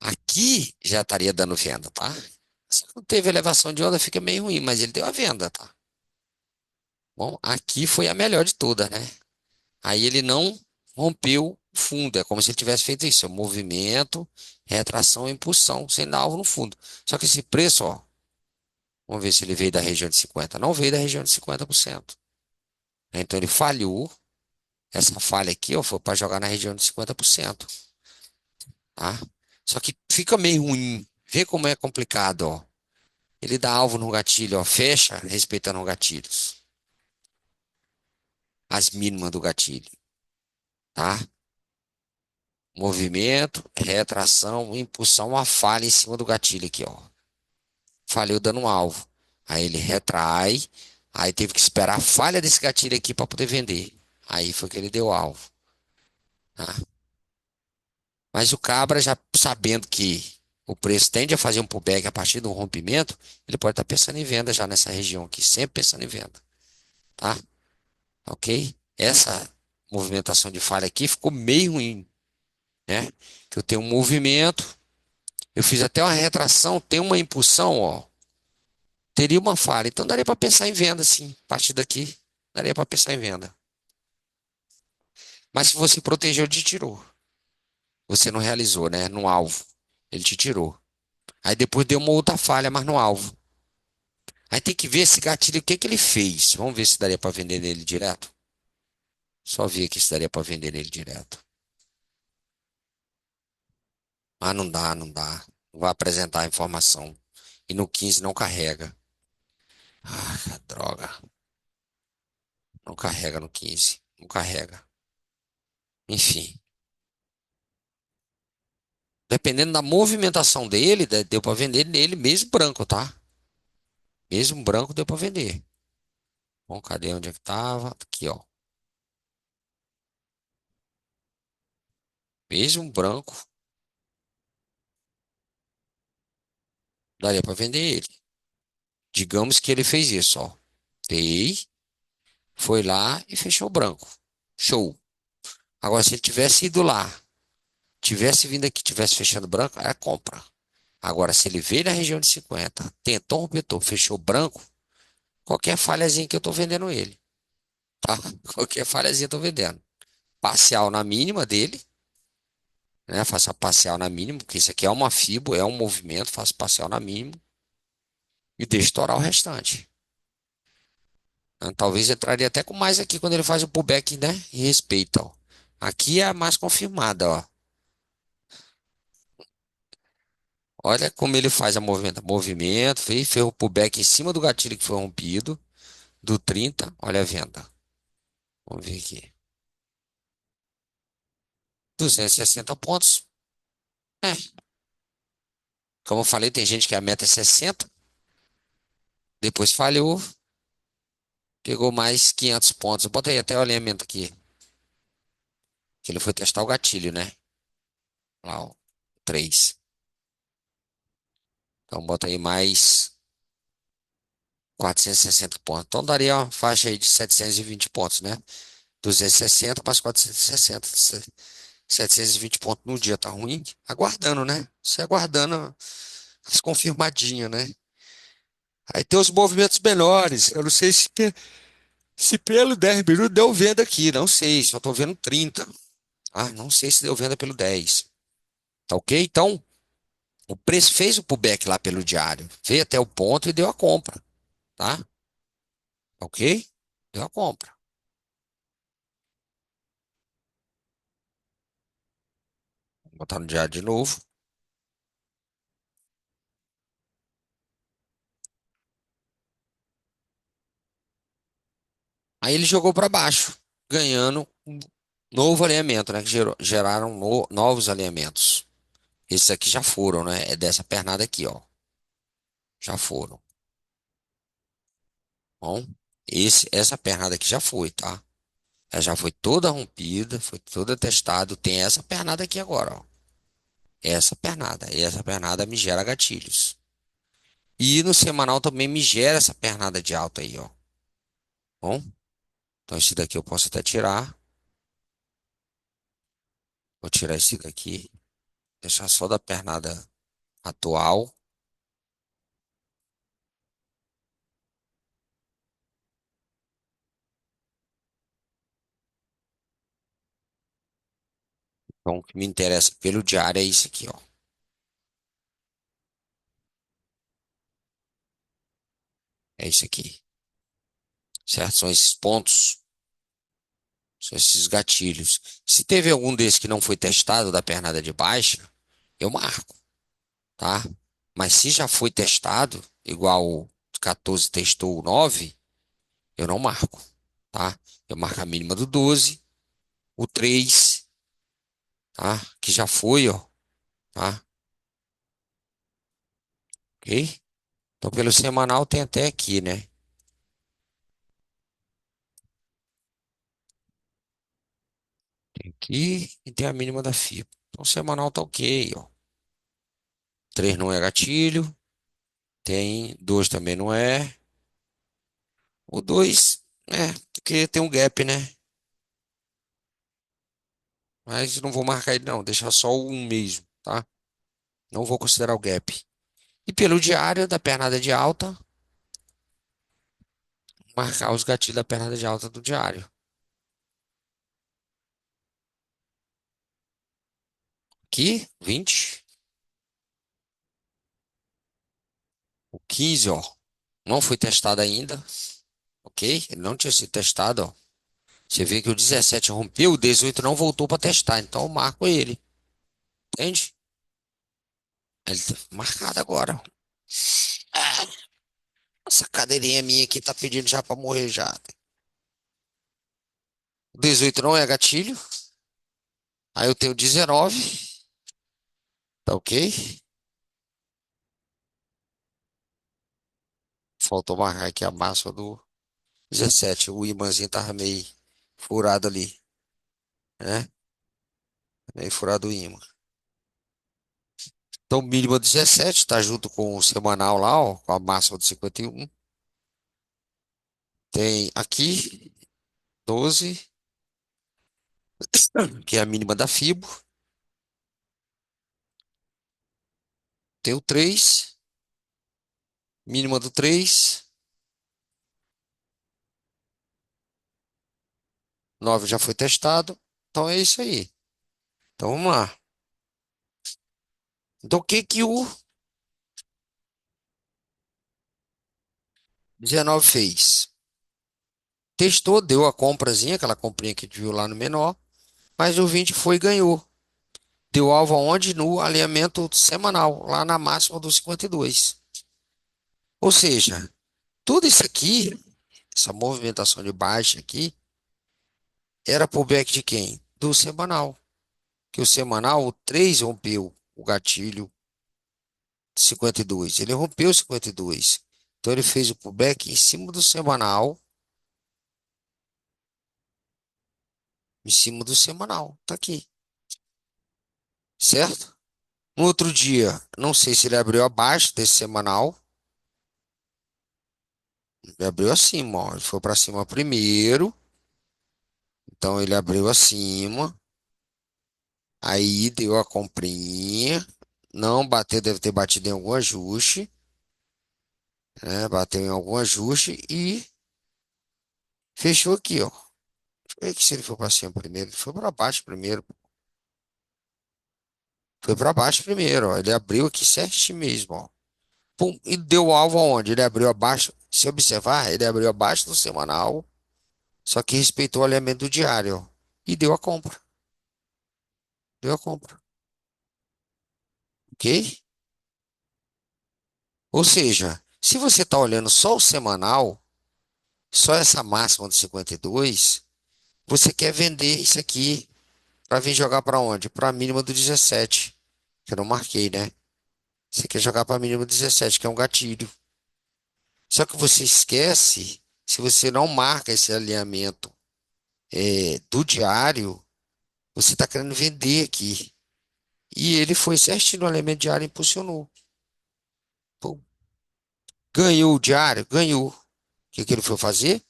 Aqui já estaria dando venda, tá? Se não teve elevação de onda, fica meio ruim, mas ele deu a venda, tá? Bom, aqui foi a melhor de todas, né? Aí ele não rompeu o fundo, é como se ele tivesse feito isso, é um movimento, retração e impulsão, sem dar alvo no fundo. Só que esse preço, ó, vamos ver se ele veio da região de 50. Não veio da região de 50%. Então ele falhou. Essa falha aqui, ó, foi para jogar na região de 50%, tá? Só que fica meio ruim. Vê como é complicado, ó. Ele dá alvo no gatilho, ó, fecha respeitando os gatilhos, as mínimas do gatilho. tá? Movimento, retração, impulsão, uma falha em cima do gatilho aqui, ó. Falhou dando um alvo. Aí ele retrai, aí teve que esperar a falha desse gatilho aqui para poder vender. Aí foi que ele deu alvo, tá? Mas o cabra já sabendo que o preço tende a fazer um pullback a partir do rompimento, ele pode estar pensando em venda já nessa região aqui, sempre pensando em venda, tá? Ok? Essa movimentação de falha aqui ficou meio ruim, né? Que eu tenho um movimento, eu fiz até uma retração, tem uma impulsão, ó, teria uma falha. Então daria para pensar em venda, sim. A partir daqui, daria para pensar em venda. Mas se você protegeu, ele te tirou. Você não realizou, né? No alvo. Ele te tirou. Aí depois deu uma outra falha, mas no alvo. Aí tem que ver esse gatilho, o que que ele fez. Vamos ver se daria para vender nele direto. Só ver aqui se daria para vender nele direto. Ah, não dá, não dá. Não vai apresentar a informação. E no 15 não carrega. Ah, droga. Não carrega no 15. Não carrega. Enfim. Dependendo da movimentação dele, deu para vender nele mesmo branco, tá? Mesmo branco deu para vender. Bom, cadê onde é que tava? Aqui, ó. Mesmo branco, daria para vender ele. Digamos que ele fez isso, ó. Pei, foi lá e fechou branco. Show. Agora, se ele tivesse ido lá, tivesse vindo aqui, tivesse fechando branco, é compra. Agora, se ele veio na região de 50, tentou romper topo, fechou branco, qualquer falhazinha que eu tô vendendo ele, tá? Qualquer falhazinha eu tô vendendo. Parcial na mínima dele, né? Faço a parcial na mínima, porque isso aqui é uma fibo, é um movimento, faço parcial na mínima e deixo estourar o restante. Né? Talvez entraria até com mais aqui quando ele faz o pullback, né? E respeita, ó. Aqui é a mais confirmada, ó. Olha como ele faz a movimento. Movimento, fez o pullback em cima do gatilho que foi rompido, do 30. Olha a venda. Vamos ver aqui. 260 pontos. É, como eu falei, tem gente que a meta é 60. Depois falhou, pegou mais 500 pontos. Eu botei até o alinhamento aqui, que ele foi testar o gatilho, né? Lá, ó, 3. Então bota aí mais 460 pontos. Então daria uma faixa aí de 720 pontos, né? 260 mais 460. 720 pontos no dia, tá ruim? Aguardando, né? Você aguardando as confirmadinhas, né? Aí tem os movimentos menores. Eu não sei se pelo 10 minutos deu venda aqui. Não sei, só tô vendo 30. Ah, não sei se deu venda pelo 10. Tá ok? Então, o preço fez o pullback lá pelo diário. Veio até o ponto e deu a compra, tá? Ok? Deu a compra. Vou botar no diário de novo. Aí ele jogou para baixo, ganhando um novo alinhamento, né? Que geraram novos alinhamentos. Esses aqui já foram, né? É dessa pernada aqui, ó. Já foram. Bom, essa pernada aqui já foi, tá? Ela já foi toda rompida, foi toda testada. Tem essa pernada aqui agora, ó. Essa pernada. E essa pernada me gera gatilhos. E no semanal também me gera essa pernada de alta aí, ó. Bom, então esse daqui eu posso até tirar. Vou tirar esse daqui. Deixar só da pernada atual. Então, o que me interessa pelo diário é isso aqui, ó. É isso aqui. Certo? São esses pontos. São esses gatilhos. Se teve algum desses que não foi testado da pernada de baixa, eu marco, tá? Mas se já foi testado, igual o 14 testou o 9, eu não marco, tá? Eu marco a mínima do 12, o 3 tá? Que já foi, ó, tá? Ok? Então, pelo semanal tem até aqui, né? Tem aqui e tem a mínima da FIBA. Então, o semanal tá ok, ó. 3 não é gatilho. Tem 2 também não é. O 2 é, porque tem um gap, né? Mas não vou marcar ele não, deixar só o 1 mesmo, tá? Não vou considerar o gap. E pelo diário da pernada de alta, marcar os gatilhos da pernada de alta do diário. Aqui, 20. O 15, ó, não foi testado ainda, ok? Ele não tinha sido testado, ó. Você vê que o 17 rompeu, o 18 não voltou para testar, então eu marco ele, entende? Ele tá marcado agora. Ah, essa cadeirinha minha aqui tá pedindo já para morrer já. O 18 não é gatilho, aí eu tenho 19, tá ok? Faltou marcar aqui a máxima do 17. O imãzinho tava meio furado ali, né? Meio furado o imã. Então, mínima 17, tá junto com o semanal lá, ó, com a máxima do 51. Tem aqui 12, que é a mínima da FIBO. Tem o 3, mínima do 3. 9 já foi testado. Então é isso aí. Então vamos lá. Então o que que o 19 fez? Testou, deu a comprazinha, aquela comprinha que a gente viu lá no menor, mas o 20 foi e ganhou. Deu alvo aonde? No alinhamento semanal, lá na máxima do 52. Ou seja, tudo isso aqui, essa movimentação de baixa aqui, era pullback de quem? Do semanal. Que o semanal, o 3 rompeu o gatilho de 52. Ele rompeu 52. Então ele fez o pullback em cima do semanal, em cima do semanal. Tá aqui, certo? No outro dia, não sei se ele abriu abaixo desse semanal. Ele abriu acima, ó. Ele foi para cima primeiro. Então ele abriu acima. Aí deu a comprinha. Não bateu, deve ter batido em algum ajuste, né? Bateu em algum ajuste e fechou aqui, ó. Deixa eu ver que se ele foi para cima primeiro. Ele foi para baixo primeiro. Foi para baixo primeiro, ó. Ele abriu aqui certinho mesmo, ó. Pum, e deu alvo aonde? Ele abriu abaixo. Se observar, ele abriu abaixo do semanal, só que respeitou o alinhamento do diário, ó. E deu a compra. Deu a compra, ok? Ou seja, se você está olhando só o semanal, só essa máxima de 52, você quer vender isso aqui para vir jogar para onde? Para a mínima do 17, que eu não marquei, né? Você quer jogar para a mínima do 17, que é um gatilho. Só que você esquece, se você não marca esse alinhamento do diário, você está querendo vender aqui. E ele foi certinho no alinhamento diário e impulsionou. Pô, ganhou o diário? Ganhou. O que que ele foi fazer?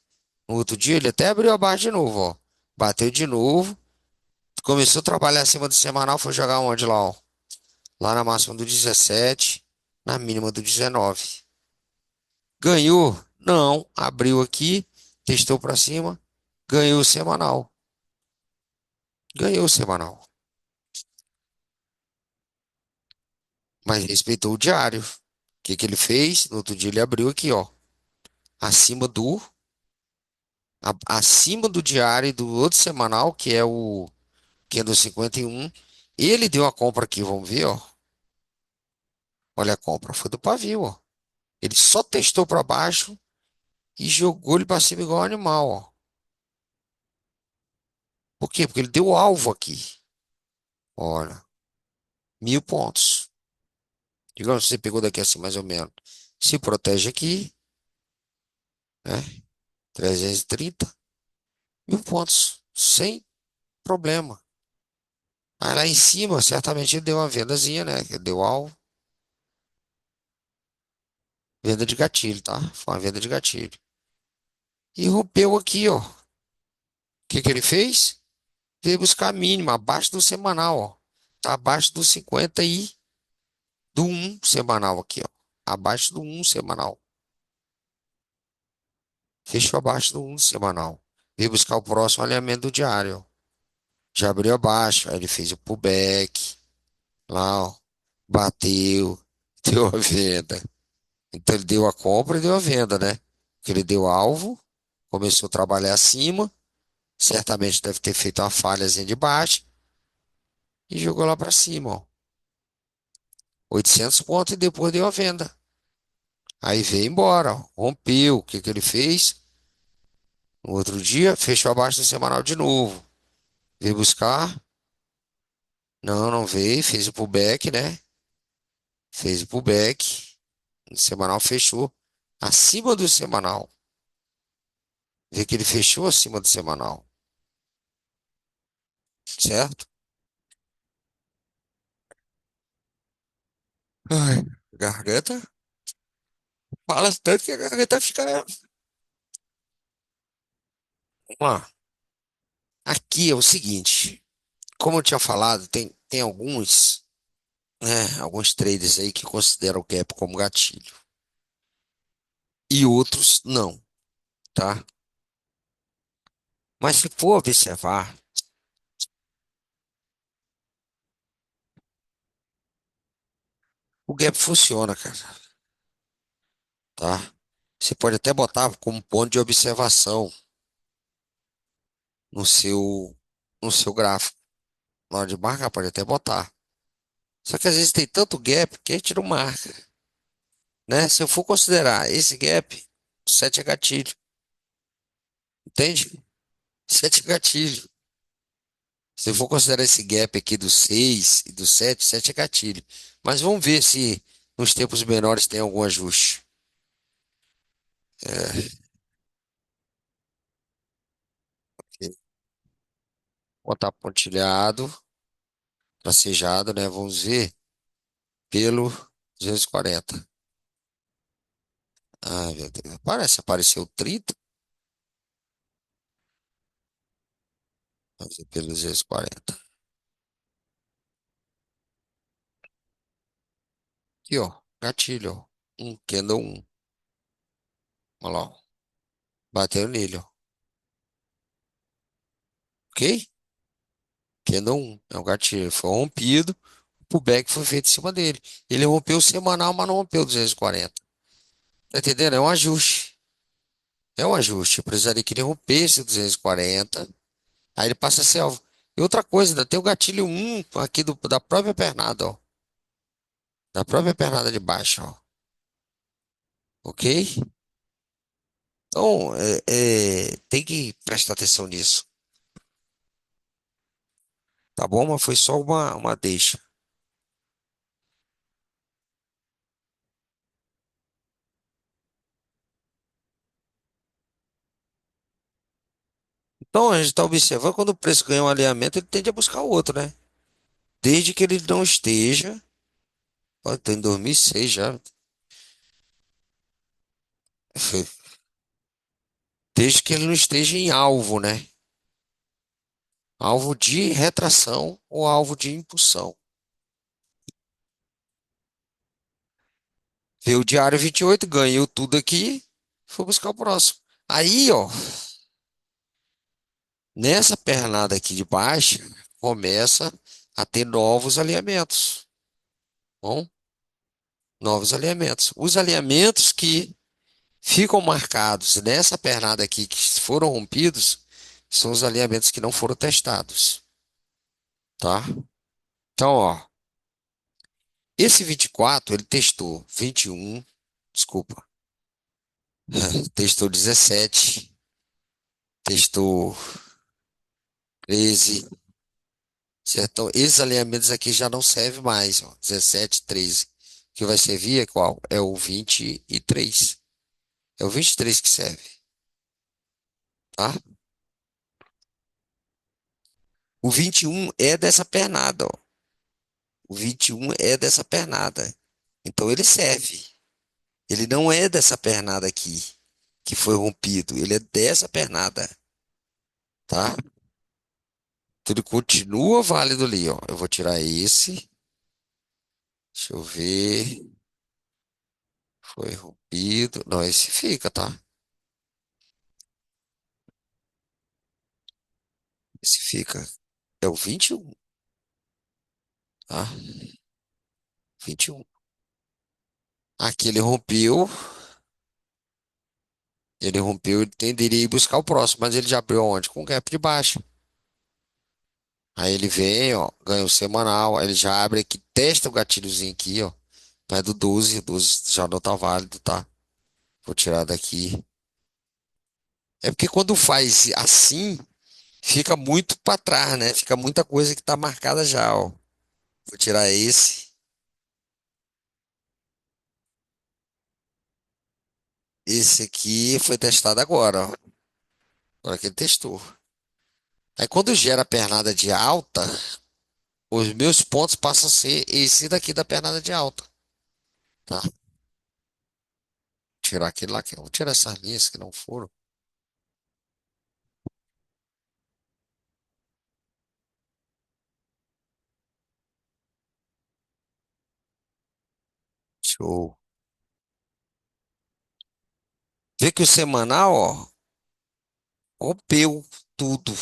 No outro dia ele até abriu a barra de novo, ó. Bateu de novo. Começou a trabalhar acima do semanal, foi jogar onde lá, ó? Lá na máxima do 17, na mínima do 19. Ganhou? Não. Abriu aqui, testou para cima, ganhou o semanal. Ganhou o semanal. Mas respeitou o diário. O que que ele fez? No outro dia ele abriu aqui, ó. Acima acima do diário e do outro semanal, que é o que é do 51. Ele deu a compra aqui, vamos ver, ó. Olha a compra, foi do pavio, ó. Ele só testou para baixo e jogou ele para cima igual um animal, ó. Por quê? Porque ele deu alvo aqui. Olha, 1.000 pontos. Digamos que você pegou daqui assim, mais ou menos. Se protege aqui, né? 330 1.000 pontos. Sem problema. Aí lá em cima, certamente ele deu uma vendazinha, né? Ele deu alvo. Venda de gatilho, tá? Foi uma venda de gatilho. E rompeu aqui, ó. O que que ele fez? Veio buscar a mínima, abaixo do semanal, ó. Tá abaixo do 50 e do um semanal aqui, ó. Abaixo do um semanal. Fechou abaixo do um semanal. Veio buscar o próximo alinhamento do diário, ó. Já abriu abaixo, aí ele fez o pullback. Lá, ó. Bateu, deu a venda. Então ele deu a compra e deu a venda, né? Porque ele deu alvo, começou a trabalhar acima, certamente deve ter feito uma falhazinha de baixo e jogou lá para cima, ó. 800 pontos e depois deu a venda. Aí veio embora, ó. Rompeu. O que que ele fez? No outro dia, fechou abaixo do semanal de novo. Veio buscar? Não, não veio. Fez o pullback, né? Fez o pullback. O semanal fechou acima do semanal. Vê que ele fechou acima do semanal, certo? Ai, garganta. Fala tanto que a garganta fica. Vamos lá. Aqui é o seguinte. Como eu tinha falado, tem alguns, né, alguns traders aí que consideram o gap como gatilho. E outros não, tá? Mas se for observar, o gap funciona, cara, tá? Você pode até botar como ponto de observação no seu, no seu gráfico. Na hora de marcar, pode até botar. Só que às vezes tem tanto gap que a gente não marca, né? Se eu for considerar esse gap, 7 é gatilho, entende? 7 é gatilho. Se eu for considerar esse gap aqui do 6 e do 7, 7 é gatilho. Mas vamos ver se nos tempos menores tem algum ajuste. É, ok. Botar pontilhado, tracejado, né? Vamos ver pelo 240. Ai, meu Deus. Apareceu 30. Vamos ver pelo 240. Aqui, ó. Gatilho, ó. Candle 1. Olha lá, ó. Bateu nele, ó. Ok? Candle 1. É um gatilho. Foi rompido. O pullback foi feito em cima dele. Ele rompeu o semanal, mas não rompeu o 240. Tá entendendo? É um ajuste. É um ajuste. Eu precisaria que ele rompesse o 240. Aí ele passa a ser alvo. E outra coisa, ainda tem o gatilho 1 aqui da própria pernada, ó. Da própria pernada de baixo, ó. Ok? Então, tem que prestar atenção nisso. Tá bom? Mas foi só uma deixa. Então, a gente está observando quando o preço ganha um alinhamento, ele tende a buscar o outro, né? Desde que ele não esteja. Ó, tô em 2006 já. Desde que ele não esteja em alvo, né? Alvo de retração ou alvo de impulsão. Veio o diário 28, ganhou tudo aqui, foi buscar o próximo. Aí, ó, nessa pernada aqui de baixo, começa a ter novos alinhamentos. Bom, novos alinhamentos. Os alinhamentos que ficam marcados nessa pernada aqui, que foram rompidos, são os alinhamentos que não foram testados, tá? Então, ó, esse 24 ele testou 21, desculpa, testou 17, testou 13, Certo? Então, esses alinhamentos aqui já não servem mais, ó. 17, 13. O que vai servir é qual? É o 23. É o 23 que serve, tá? O 21 é dessa pernada, ó. O 21 é dessa pernada. Então ele serve. Ele não é dessa pernada aqui, que foi rompido. Ele é dessa pernada, tá? Tudo continua válido ali, ó. Eu vou tirar esse. Deixa eu ver. Foi rompido. Não, esse fica, tá? Esse fica. É o 21, tá? 21. Aqui ele rompeu. Ele rompeu, ele tenderia a ir buscar o próximo, mas ele já abriu onde? Com o gap de baixo. Aí ele vem, ó, ganha o semanal. Aí ele já abre aqui, testa o gatilhozinho aqui, ó. Então é do 12, 12 já não tá válido, tá? Vou tirar daqui. É porque quando faz assim, fica muito para trás, né? Fica muita coisa que tá marcada já, ó. Vou tirar esse. Esse aqui foi testado agora, ó. Agora que ele testou. Aí quando gera a pernada de alta, os meus pontos passam a ser esse daqui da pernada de alta, tá? Tirar aquele lá, vou tirar essas linhas que não foram. Show. Vê que o semanal, ó, rompeu tudo.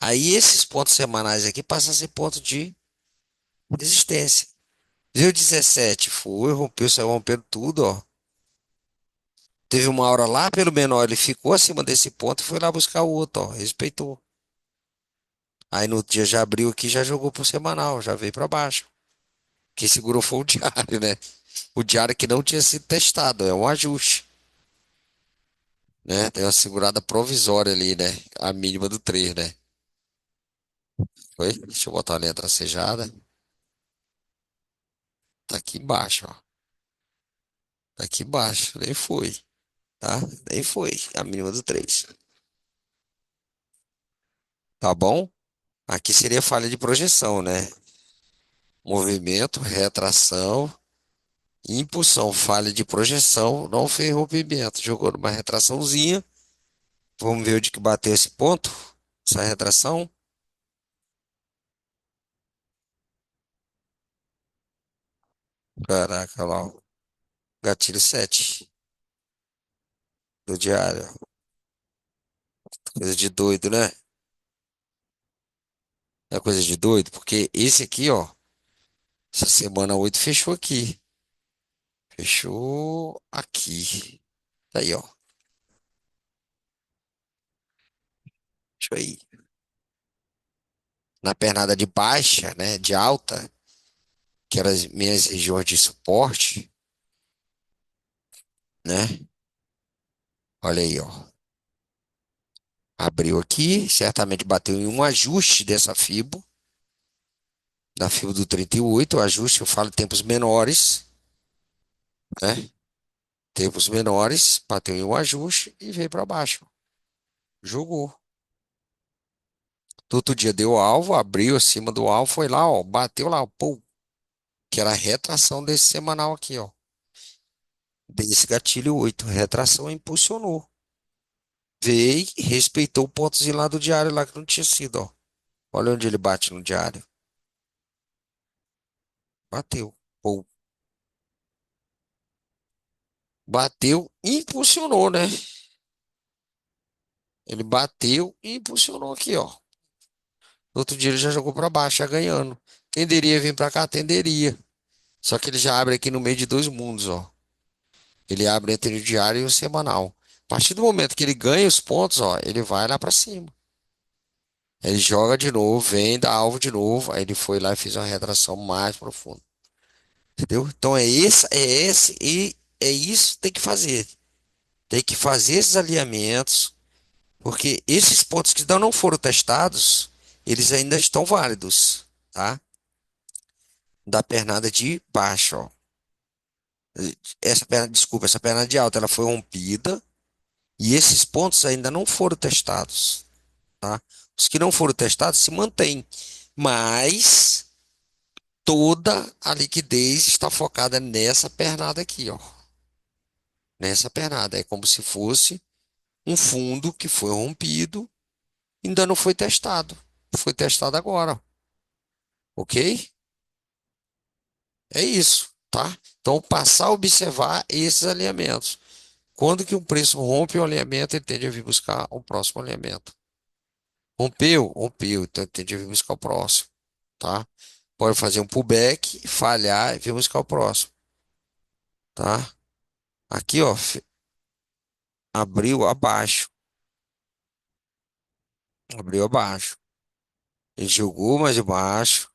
Aí esses pontos semanais aqui passam a ser ponto de resistência. Viu 17? Foi, rompeu, saiu rompendo tudo, ó. Teve uma hora lá pelo menor, ele ficou acima desse ponto e foi lá buscar o outro, ó. Respeitou. Aí no dia já abriu aqui, já jogou pro semanal, já veio pra baixo. Quem segurou foi o diário, né? O diário que não tinha sido testado, é um ajuste, né? Tem uma segurada provisória ali, né? A mínima do 3, né? Foi? Deixa eu botar a letra tracejada. Tá aqui embaixo, ó. Tá aqui embaixo, nem foi, tá? Nem foi, a mínima do 3. Tá bom? Aqui seria falha de projeção, né? Movimento, retração, impulsão, falha de projeção, não fez rompimento. Jogou numa retraçãozinha. Vamos ver onde que bateu esse ponto, essa retração. Caraca, lá, ó. Gatilho 7 do diário. Coisa de doido, né? É coisa de doido, porque esse aqui, ó, essa semana 8 fechou aqui. Fechou aqui. Tá aí, ó. Deixa eu ir. Na pernada de baixa, né? De alta, que eram as minhas regiões de suporte, né? Olha aí, ó. Abriu aqui, certamente bateu em um ajuste dessa fibo, da fibo do 38, o ajuste, eu falo tempos menores, né? Tempos menores, bateu em um ajuste e veio para baixo. Jogou. No outro dia deu alvo, abriu acima do alvo, foi lá, ó, bateu lá, pô, que era a retração desse semanal aqui, ó. Desse gatilho 8, retração impulsionou. Veio, respeitou o pontozinho lá do diário lá que não tinha sido, ó. Olha onde ele bate no diário. Bateu. Pô, bateu, impulsionou, né? Ele bateu e impulsionou aqui, ó. No outro dia ele já jogou para baixo, já ganhando. Tenderia a vir para cá? Tenderia. Só que ele já abre aqui no meio de dois mundos, ó. Ele abre entre o diário e o semanal. A partir do momento que ele ganha os pontos, ó, ele vai lá para cima. Ele joga de novo, vem, dá alvo de novo. Aí ele foi lá e fez uma retração mais profunda. Entendeu? Então é esse e é isso que tem que fazer. Tem que fazer esses alinhamentos, porque esses pontos que ainda não foram testados, eles ainda estão válidos, tá? Da pernada de baixo, ó. Essa perna, desculpa, essa perna de alta, ela foi rompida e esses pontos ainda não foram testados, tá? Os que não foram testados se mantêm, mas toda a liquidez está focada nessa pernada aqui, ó. Nessa pernada. É como se fosse um fundo que foi rompido, ainda não foi testado. Foi testado agora, ok? É isso, tá? Então, passar a observar esses alinhamentos. Quando que um preço rompe o alinhamento, ele tende a vir buscar o próximo alinhamento. Rompeu? Rompeu. Então, ele tende a vir buscar o próximo, tá? Pode fazer um pullback, falhar e vir buscar o próximo, tá? Aqui, ó, abriu abaixo. Abriu abaixo. Ele jogou mais embaixo.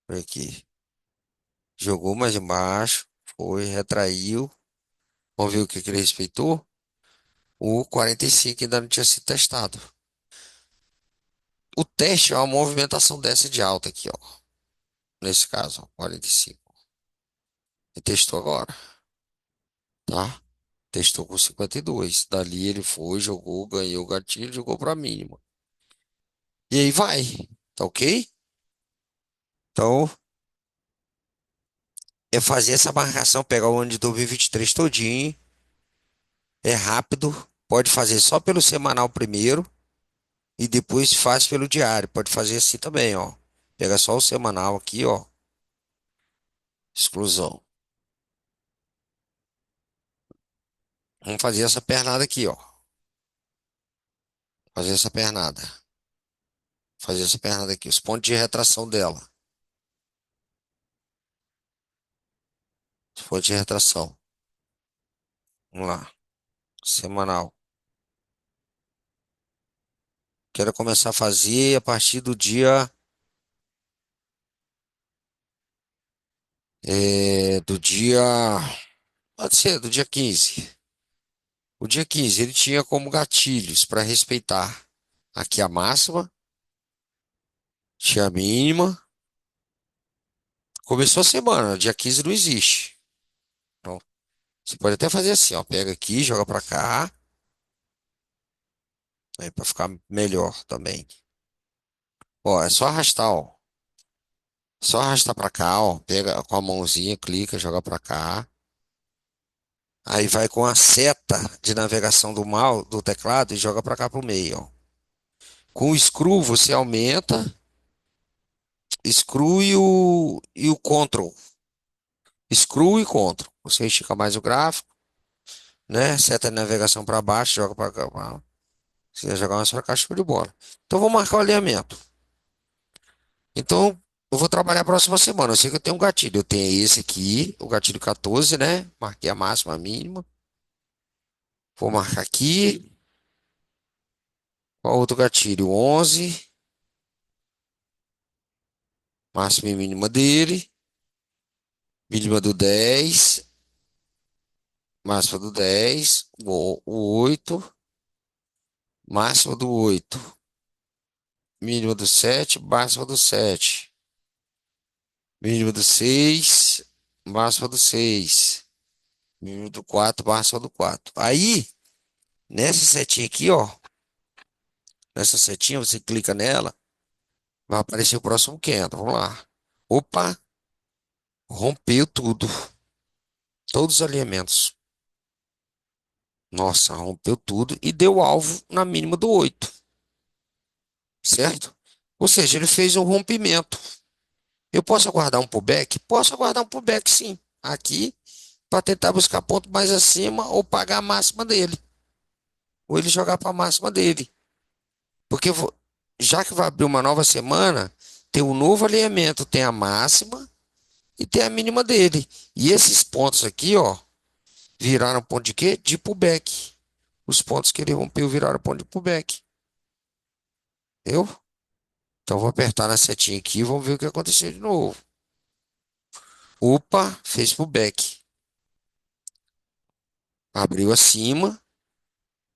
Por aqui. Jogou mais embaixo. Foi, retraiu. Vamos ver o que que ele respeitou. O 45 ainda não tinha sido testado. O teste é uma movimentação dessa de alta aqui, ó. Nesse caso, ó, 45. Ele testou agora, tá? Testou com 52. Dali ele foi, jogou, ganhou o gatilho, jogou para mínima. E aí vai, tá ok? Então, é fazer essa marcação, pegar o ano de 2023 todinho. É rápido, pode fazer só pelo semanal primeiro e depois faz pelo diário. Pode fazer assim também, ó. Pega só o semanal aqui, ó. Exclusão. Vamos fazer essa pernada aqui, ó. Fazer essa pernada. Fazer essa pernada aqui. Os pontos de retração dela. Os pontos de retração. Vamos lá. Semanal. Quero começar a fazer a partir do dia. Do dia. Pode ser, do dia 15. O dia 15 ele tinha como gatilhos para respeitar aqui a máxima, tinha a mínima. Começou a semana, dia 15 não existe. Então, você pode até fazer assim, ó. Pega aqui, joga para cá, aí para ficar melhor também. Ó, é só arrastar, ó. Só arrastar para cá, ó. Pega com a mãozinha, clica, joga para cá. Aí vai com a seta de navegação do teclado e joga para cá pro meio, ó. Com o screw você aumenta, screw e o control. Screw e control. Você estica mais o gráfico, né? Seta de navegação para baixo, joga para cá. Se quiser jogar mais para cá, show de bola. Então, vou marcar o alinhamento. Então, eu vou trabalhar a próxima semana. Eu sei que eu tenho um gatilho. Eu tenho esse aqui, o gatilho 14, né? Marquei a máxima, a mínima. Vou marcar aqui. Qual outro gatilho? 11, máxima e mínima dele. Mínima do 10, máxima do 10. O 8, máxima do 8. Mínima do 7, máxima do 7. Mínima do 6, máxima do 6. Mínima do 4, máxima do 4. Aí, nessa setinha aqui, ó. Nessa setinha, você clica nela, vai aparecer o próximo candle. Vamos lá. Opa, rompeu tudo. Todos os alinhamentos. Nossa, rompeu tudo e deu alvo na mínima do 8, certo? Ou seja, ele fez um rompimento. Eu posso aguardar um pullback? Posso aguardar um pullback, sim. Aqui, para tentar buscar ponto mais acima ou pagar a máxima dele. Ou ele jogar para a máxima dele. Porque já que vai abrir uma nova semana, tem um novo alinhamento, tem a máxima e tem a mínima dele. E esses pontos aqui, ó, viraram ponto de quê? De pullback. Os pontos que ele rompeu viraram ponto de pullback. Eu? Então vou apertar na setinha aqui e vamos ver o que aconteceu de novo. Opa, fez pullback. Abriu acima,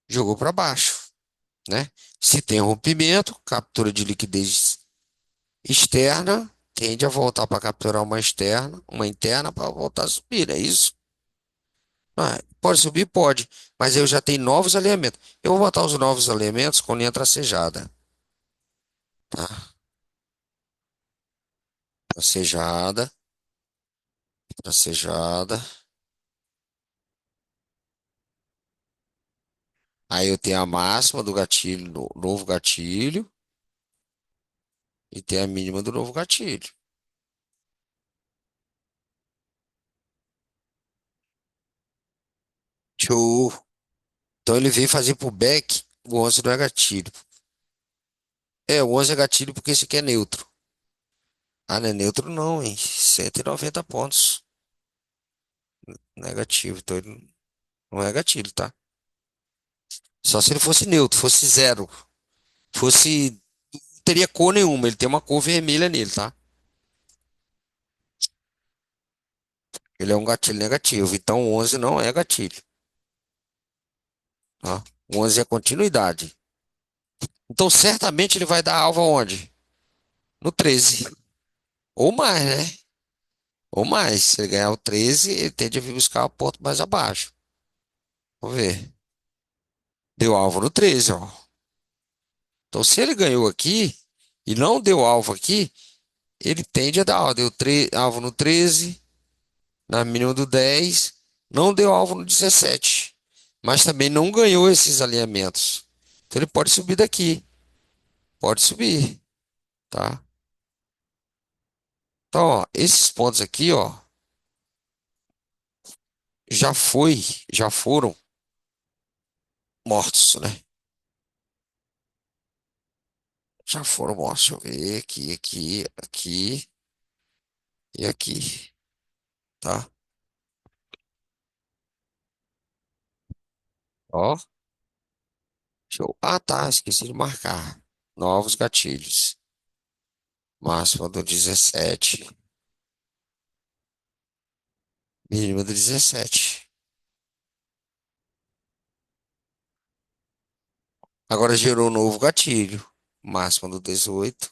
jogou para baixo. né? Se tem rompimento, captura de liquidez externa tende a voltar para capturar uma externa, uma interna para voltar a subir, é isso? Ah, pode subir? Pode, mas eu já tenho novos alinhamentos. Eu vou botar os novos alinhamentos com linha tracejada, tá? Tracejada, tracejada. Aí eu tenho a máxima do gatilho, novo gatilho, e tem a mínima do novo gatilho. Show. Então ele veio fazer pro back, o 11 não é gatilho. É, o 11 é gatilho porque esse aqui é neutro. Ah, não é neutro não, hein? 190 pontos. Negativo, então ele não é gatilho, tá? Só se ele fosse neutro, fosse zero. Fosse. Não teria cor nenhuma, ele tem uma cor vermelha nele, tá? Ele é um gatilho negativo, então o 11 não é gatilho, tá? O 11 é continuidade. Então certamente ele vai dar alvo aonde? No 13. Ou mais, né? Ou mais. Se ele ganhar o 13, ele tende a vir buscar o ponto mais abaixo. Vamos ver. Deu alvo no 13, ó. Então se ele ganhou aqui e não deu alvo aqui, ele tende a dar alvo. Deu alvo no 13, na mínima do 10, não deu alvo no 17, mas também não ganhou esses alinhamentos. Então ele pode subir daqui, pode subir, tá? Então, ó, esses pontos aqui, ó, já foi, já foram mortos, né? Já foram mortos. Deixa eu ver aqui, aqui, aqui e aqui, tá? Ó, show. Ah, tá, esqueci de marcar. Novos gatilhos. Máxima do 17, mínima do 17. Agora gerou um novo gatilho. Máxima do 18,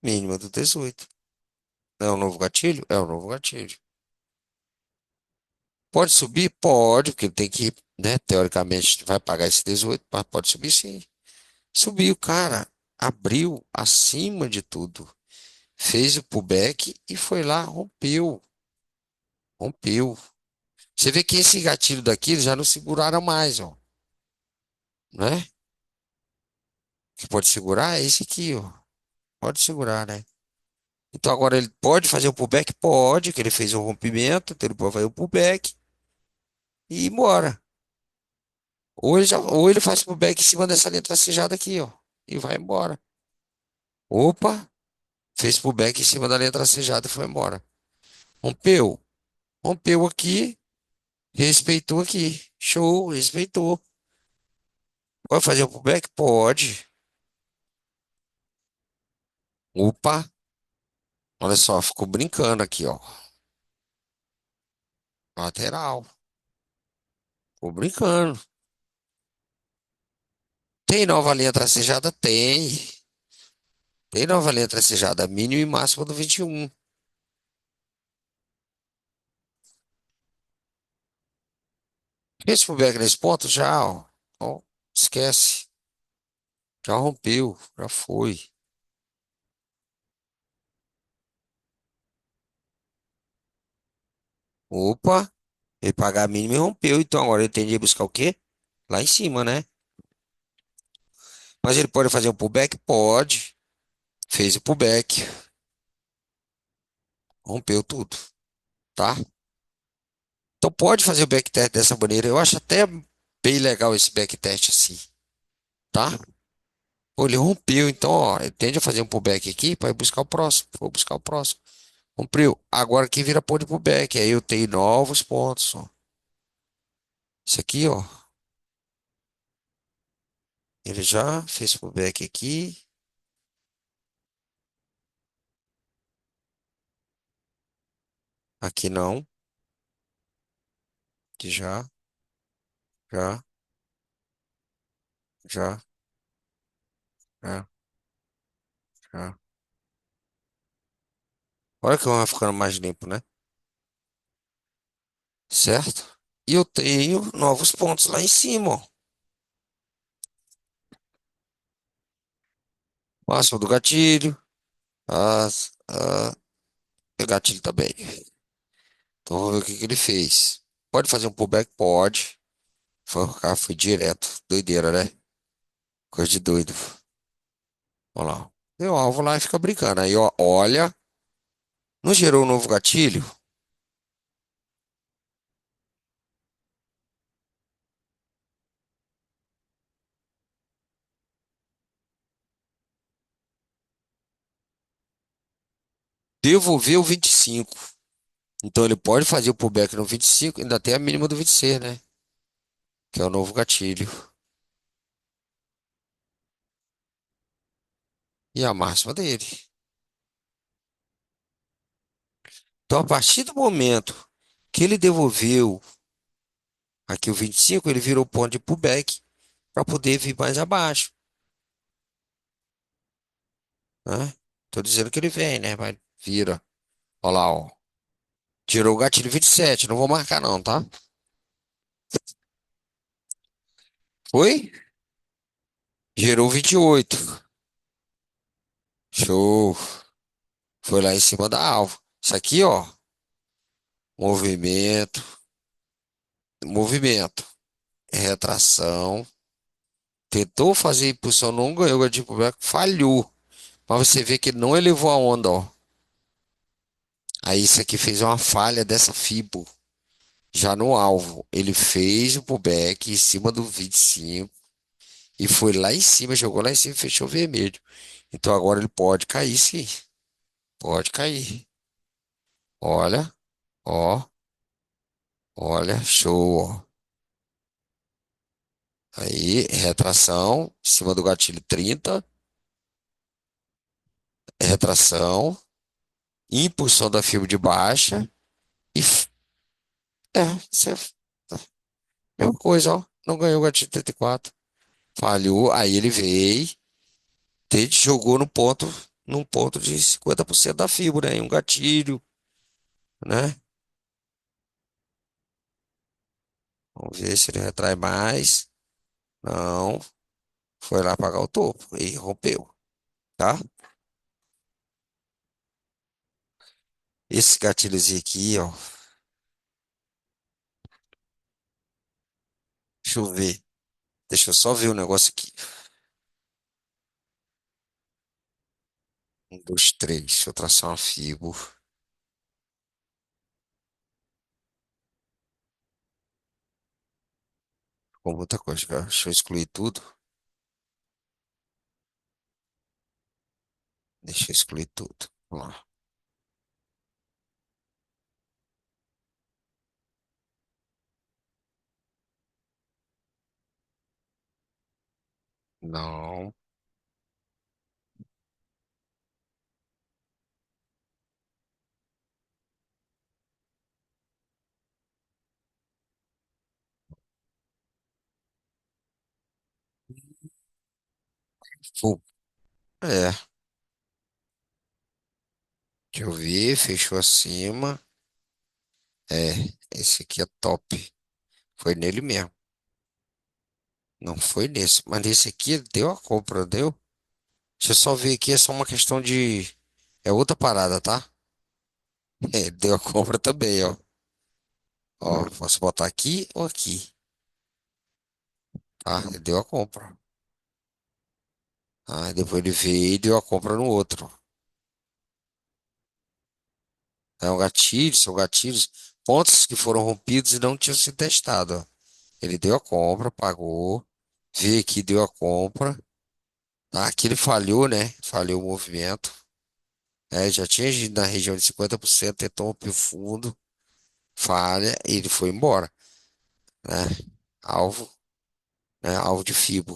mínima do 18. É um novo gatilho? É um novo gatilho. Pode subir? Pode, porque tem que, né? Teoricamente vai pagar esse 18, mas pode subir sim. Subiu, cara. Abriu acima de tudo. Fez o pullback e foi lá, rompeu. Rompeu. Você vê que esse gatilho daqui eles já não seguraram mais, ó. Né? Que pode segurar é esse aqui, ó. Pode segurar, né? Então agora ele pode fazer o pullback? Pode, que ele fez o rompimento, então ele pode fazer o pullback e ir embora. Ou ele faz o pullback em cima dessa letra tracejada aqui, ó. E vai embora. Opa, fez pullback em cima da letra tracejada e foi embora. Rompeu. Rompeu aqui, respeitou aqui. Show, respeitou. Pode fazer o pullback? Pode. Opa, olha só, ficou brincando aqui, ó. Lateral. Ficou brincando. Tem nova linha tracejada? Tem. Tem nova linha tracejada, mínimo e máximo do 21. Esse pullback nesse ponto já, ó. Ó, esquece. Já rompeu, já foi. Opa, ele pagar a mínima e rompeu. Então agora ele tem de buscar o quê? Lá em cima, né? Mas ele pode fazer um pullback? Pode. Fez o pullback. Rompeu tudo, tá? Então pode fazer o backtest dessa maneira. Eu acho até bem legal esse backtest assim, tá? Pô, ele rompeu, então, ó, ele tende a fazer um pullback aqui para ir buscar o próximo. Vou buscar o próximo. Cumpriu. Agora aqui vira ponto de pullback. Aí eu tenho novos pontos, ó. Isso aqui, ó. Ele já fez pullback aqui. Aqui não. Que já, já. já, já, já. Olha como vai ficando mais limpo, né? Certo? E eu tenho novos pontos lá em cima, ó. Máximo do gatilho. O gatilho também. Então vamos ver o que que ele fez. Pode fazer um pullback? Pode. Foi direto. Doideira, né? Coisa de doido. Olha lá. Deu alvo lá e fica brincando. Aí, ó, olha. Não gerou um novo gatilho? Devolveu 25. Então ele pode fazer o pullback no 25, ainda tem a mínima do 26, né? Que é o novo gatilho. E a máxima dele. Então, a partir do momento que ele devolveu aqui o 25, ele virou ponto de pullback para poder vir mais abaixo, né? Tô dizendo que ele vem, né? Mas vira. Olha lá, ó. Tirou o gatilho 27. Não vou marcar, não, tá? Foi? Gerou 28. Show. Foi lá em cima da alvo. Isso aqui, ó. Movimento. Movimento. Retração. Tentou fazer impulsão, não ganhou o de pullback, falhou. Mas você vê que ele não elevou a onda, ó. Aí isso aqui fez uma falha dessa Fibo. Já no alvo, ele fez o pullback em cima do 25 e foi lá em cima, jogou lá em cima e fechou vermelho. Então agora ele pode cair, sim. Pode cair. Olha, ó, olha, show, ó. Aí, retração, em cima do gatilho 30, retração, impulsão da fibra de baixa e isso é a mesma coisa, ó. Não ganhou o gatilho 34. Falhou, aí ele veio, jogou no ponto, num ponto de 50% da fibra, em um gatilho, né? Vamos ver se ele retrai mais. Não, foi lá pagar o topo e rompeu, tá? Esse gatilhozinho aqui, ó, deixa eu ver. Deixa eu só ver o negócio aqui. Um, dois, três. Deixa eu traçar uma fibra com muita coisa, cara. Deixa eu excluir tudo. Deixa eu excluir tudo. Vamos lá. Não. Fu- É, deixa eu ver. Fechou acima. É, esse aqui é top. Foi nele mesmo. Não foi nesse. Mas nesse aqui ele deu a compra, deu? Deixa eu só ver aqui. É só uma questão de. É outra parada, tá? É, ele deu a compra também, ó. Ó, posso botar aqui ou aqui, tá? Ele deu a compra. Ah, depois ele veio e deu a compra no outro. É um gatilho, são gatilhos, pontos que foram rompidos e não tinham sido testados, ó. Ele deu a compra, pagou, veio aqui, deu a compra. Tá? Aqui ele falhou, né? Falhou o movimento. É, já tinha agido na região de 50%, tentou romper o fundo, falha e ele foi embora, né? Alvo, né? Alvo de fibo,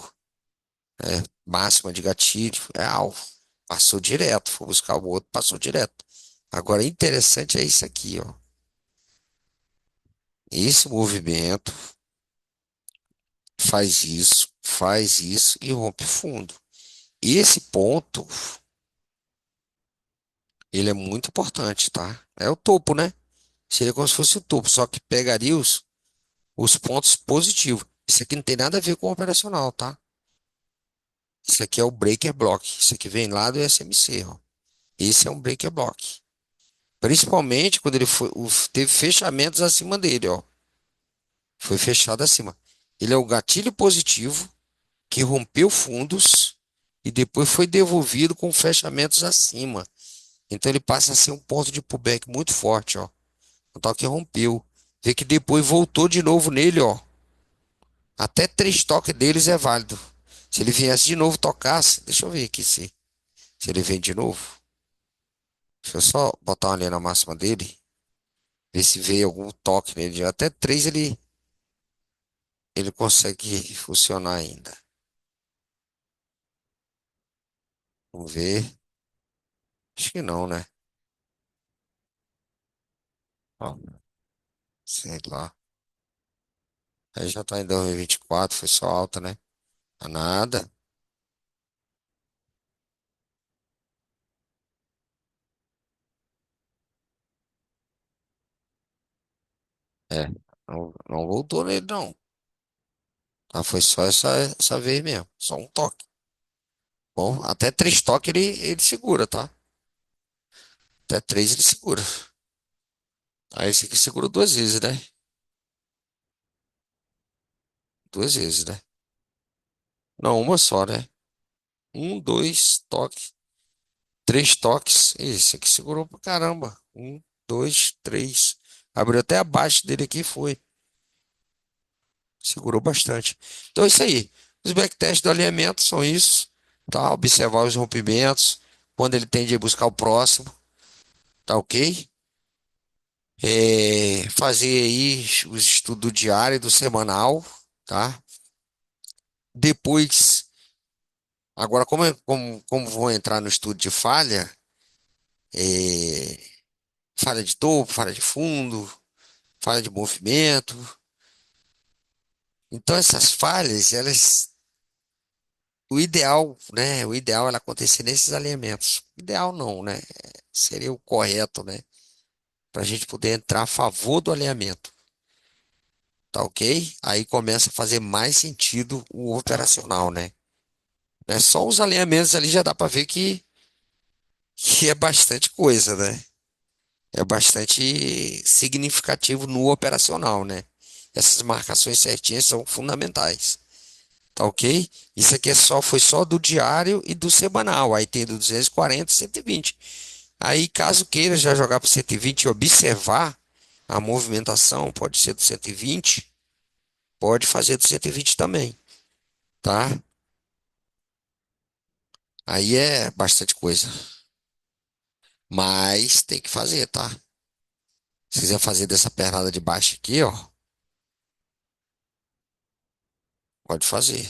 né? Máxima de gatilho, é alvo. Passou direto, foi buscar o outro, passou direto. Agora, interessante é isso aqui, ó. Esse movimento faz isso e rompe fundo. Esse ponto, ele é muito importante, tá? É o topo, né? Seria como se fosse o topo, só que pegaria os pontos positivos. Isso aqui não tem nada a ver com o operacional, tá? Isso aqui é o breaker block. Isso aqui vem lá do SMC, ó. Esse é um breaker block. Principalmente quando ele foi, teve fechamentos acima dele, ó. Foi fechado acima. Ele é o gatilho positivo que rompeu fundos e depois foi devolvido com fechamentos acima. Então ele passa a ser um ponto de pullback muito forte, ó. O tal que rompeu. Vê que depois voltou de novo nele, ó. Até três toques deles é válido. Se ele viesse de novo tocasse, deixa eu ver aqui se ele vem de novo. Deixa eu só botar uma linha na máxima dele, ver se veio algum toque nele. Até três ele consegue funcionar ainda. Vamos ver. Acho que não, né? Ó, sei lá. Aí já tá em 2024, foi só alta, né? Tá nada. É, não voltou nele, não. Tá, foi só essa vez mesmo. Só um toque. Bom, até três toques ele segura, tá? Até três ele segura. Aí esse aqui segurou duas vezes, né? Duas vezes, né? Não, uma só, né? Um, dois, toque. Três toques. Esse aqui segurou pra caramba. Um, dois, três. Abriu até abaixo dele aqui e foi. Segurou bastante. Então é isso aí. Os backtests do alinhamento são isso, tá? Observar os rompimentos, quando ele tende a buscar o próximo, tá ok? Fazer aí os estudos diário e do semanal, tá? Depois, agora como vou entrar no estudo de falha, é, falha de topo, falha de fundo, falha de movimento. Então essas falhas, elas, o ideal, né? O ideal é ela acontecer nesses alinhamentos. Ideal não, né? Seria o correto, né? Para a gente poder entrar a favor do alinhamento, tá ok? Aí começa a fazer mais sentido o operacional, né? Né? Só os alinhamentos ali já dá para ver que é bastante coisa, né? É bastante significativo no operacional, né? Essas marcações certinhas são fundamentais, tá ok? Isso aqui foi só do diário e do semanal. Aí tem do 240 e 120. Aí, caso queira já jogar para 120 e observar a movimentação, pode ser do 120, pode fazer do 120 também, tá? Aí é bastante coisa, mas tem que fazer, tá? Se quiser fazer dessa pernada de baixo aqui, ó, pode fazer.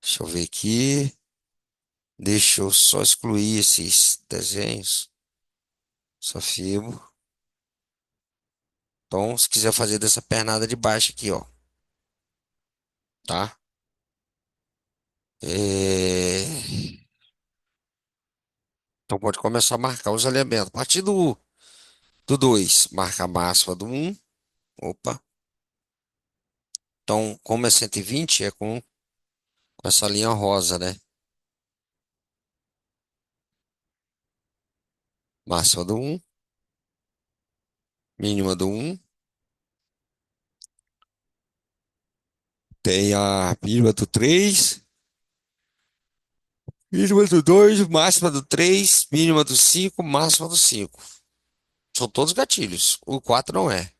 Deixa eu ver aqui. Deixa eu só excluir esses desenhos. Só filmo. Então, se quiser fazer dessa pernada de baixo aqui, ó, tá? É, então pode começar a marcar os alinhamentos. A partir do 2 marca a máxima do um. Opa. Então, como é 120 é com essa linha rosa, né? Máxima do um, mínima do um. Tem a mínima do 3, mínima do 2, máxima do 3, mínima do 5, máxima do 5. São todos gatilhos. O 4 não é.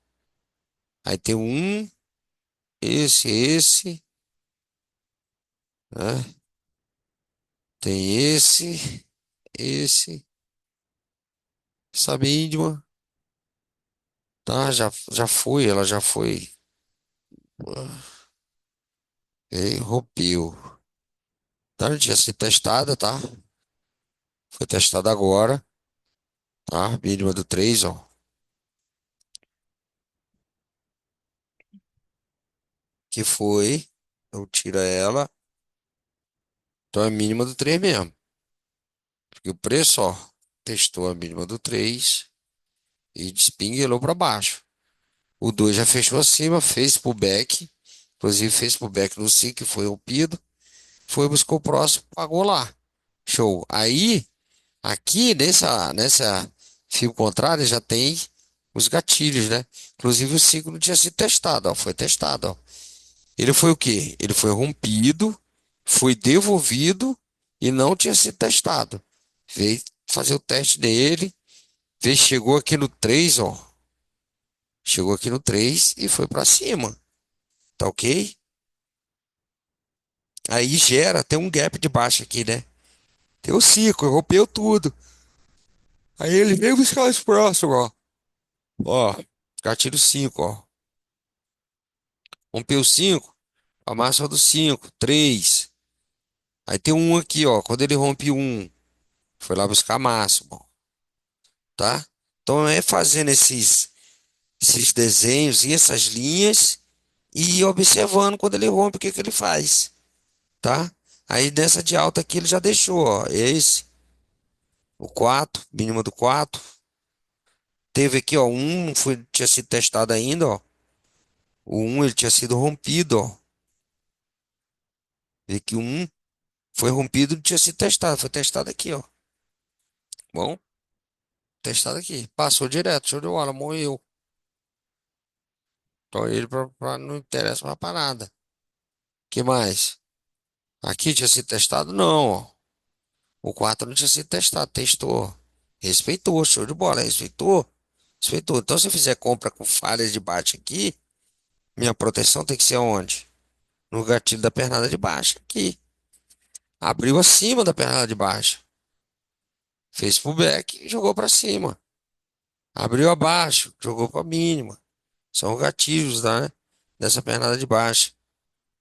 Aí tem o 1, esse, né? Tem esse, essa mínima, tá? Já foi, ela já foi. Rompeu. Tá? Não tinha sido testada, tá? Foi testada agora, tá? Mínima do 3, ó. Que foi. Eu tiro ela, então é a mínima do 3 mesmo. Porque o preço, ó, testou a mínima do 3 e despinguelou para baixo. O 2 já fechou acima, fez pullback, inclusive fez pullback no 5 que foi rompido, foi buscar o próximo, pagou lá. Show. Aí, aqui nessa fio contrário já tem os gatilhos, né? Inclusive o 5 não tinha sido testado, ó, foi testado, ó. Ele foi o quê? Ele foi rompido, foi devolvido e não tinha sido testado. Veio fazer o teste dele, veio, chegou aqui no 3, ó. Chegou aqui no 3 e foi para cima. Tá ok? Aí gera, tem um gap de baixo aqui, né? Tem o ciclo, rompeu tudo. Aí ele veio buscar os próximos, ó. Ó, gatilho 5, ó. Rompeu 5, a máxima do 5, 3. Aí tem um aqui, ó. Quando ele rompe um, foi lá buscar a máxima, ó, tá? Então é fazendo esses desenhos e essas linhas e observando quando ele rompe o que que ele faz, tá? Aí nessa de alta aqui ele já deixou, ó. Esse, o 4, mínima do 4. Teve aqui, ó, um não foi, tinha sido testado ainda, ó. O um ele tinha sido rompido, ó. Vê que o 1 foi rompido, não tinha sido testado, foi testado aqui, ó. Bom, testado aqui. Passou direto, show de bola, morreu. Então ele não interessa mais pra nada. Que mais? Aqui tinha sido testado? Não, ó. O 4 não tinha sido testado, testou. Respeitou, show de bola, respeitou. Respeitou. Então, se eu fizer compra com falhas de baixa aqui, minha proteção tem que ser onde? No gatilho da pernada de baixo, aqui. Abriu acima da pernada de baixo. Fez pullback e jogou para cima. Abriu abaixo, jogou para mínima. São gatilhos, né? Dessa pernada de baixo.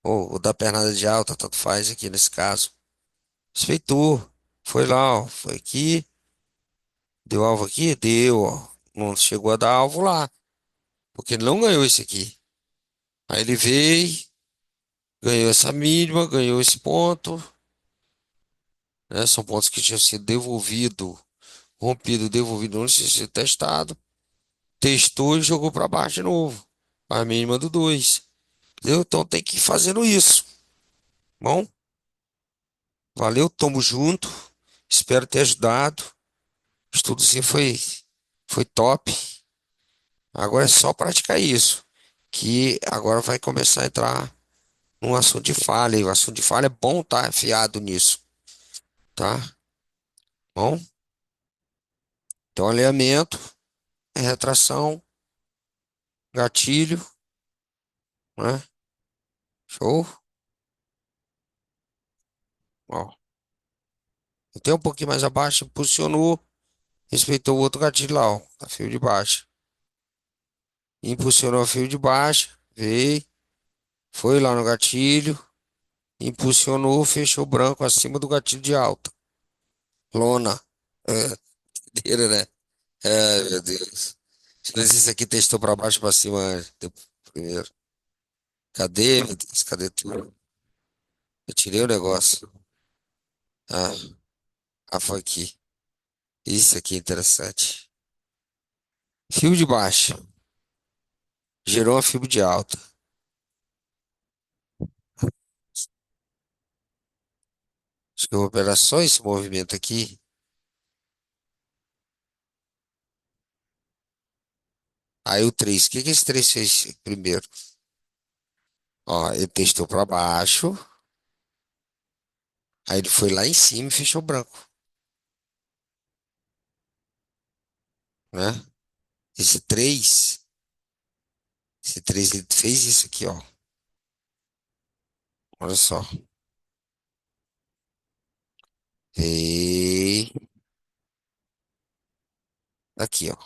Ou da pernada de alta, tanto faz aqui nesse caso. Respeitou. Foi lá, ó. Foi aqui. Deu alvo aqui? Deu, ó. Não chegou a dar alvo lá. Porque ele não ganhou esse aqui. Aí ele veio, ganhou essa mínima, ganhou esse ponto, né? São pontos que tinham sido devolvido, rompido, devolvido, não tinha sido testado. Testou e jogou para baixo de novo. A mínima do 2. Entendeu? Então tem que ir fazendo isso. Bom, valeu, tamo junto. Espero ter ajudado. O estudozinho foi top. Agora é só praticar isso. Que agora vai começar a entrar num assunto de falha. E o assunto de falha é bom estar afiado nisso, tá? Bom, então alinhamento, retração, gatilho, né? Show? Ó, até um pouquinho mais abaixo, impulsionou, respeitou o outro gatilho lá, ó, a fio de baixo. Impulsionou a fio de baixo, veio, foi lá no gatilho, impulsionou, fechou branco acima do gatilho de alta. Lona. É, doideira, né? É, meu Deus. Deixa eu ver se isso aqui testou pra baixo pra cima primeiro. Cadê, meu Deus? Cadê tudo? Eu tirei o negócio. Ah, foi aqui. Isso aqui é interessante. Fio de baixo. Gerou uma fibra de alta. Acho que eu vou operar só esse movimento aqui. Aí o 3. O que que esse 3 fez primeiro? Ó, ele testou pra baixo. Aí ele foi lá em cima e fechou branco, né? Esse 3, esse 3 ele fez isso aqui, ó. Olha só. E aqui, ó.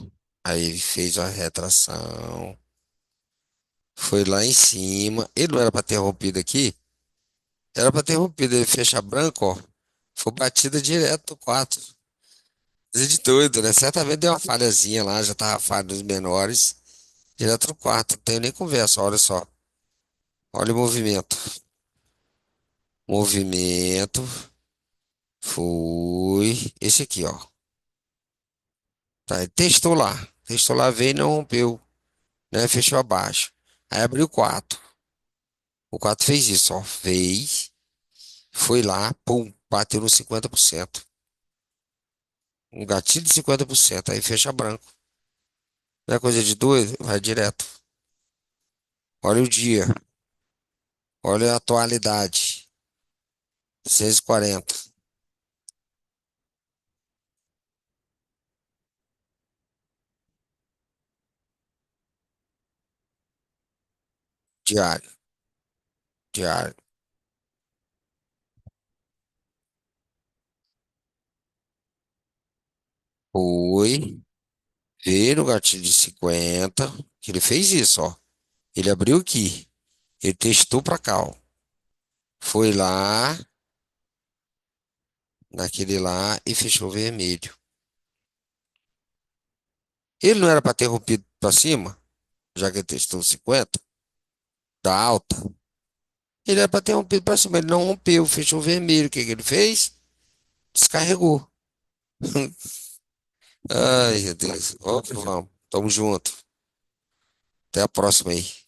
Aí ele fez a retração. Foi lá em cima. Ele não era pra ter rompido aqui. Era pra ter rompido. Ele fecha branco, ó. Foi batida direto 4. Coisa de doido, né? Certamente deu uma falhazinha lá. Já tava falha dos menores. Direto no quarto. Não tenho nem conversa. Olha só. Olha o movimento. movimento foi esse aqui, ó. Tá, ele testou lá, veio e não rompeu, né? Fechou abaixo. Aí abriu o 4. O 4 fez isso, ó. Fez, foi lá, pum, bateu no 50%. Um gatilho de 50%, aí fecha branco. Não é coisa de doido? Vai direto. Olha o dia, olha a atualidade. 6h40, diário, diário. Foi, veio no gatilho de 50, que ele fez isso, ó. Ele abriu aqui, ele testou pra cá, ó. Foi lá, naquele lá, e fechou vermelho. Ele não era pra ter rompido pra cima, já que ele testou 50, da alta. Ele era pra ter rompido pra cima, ele não rompeu, fechou vermelho. O que que ele fez? Descarregou. Ai, meu Deus. Vamos que vamos. Tamo junto. Até a próxima aí.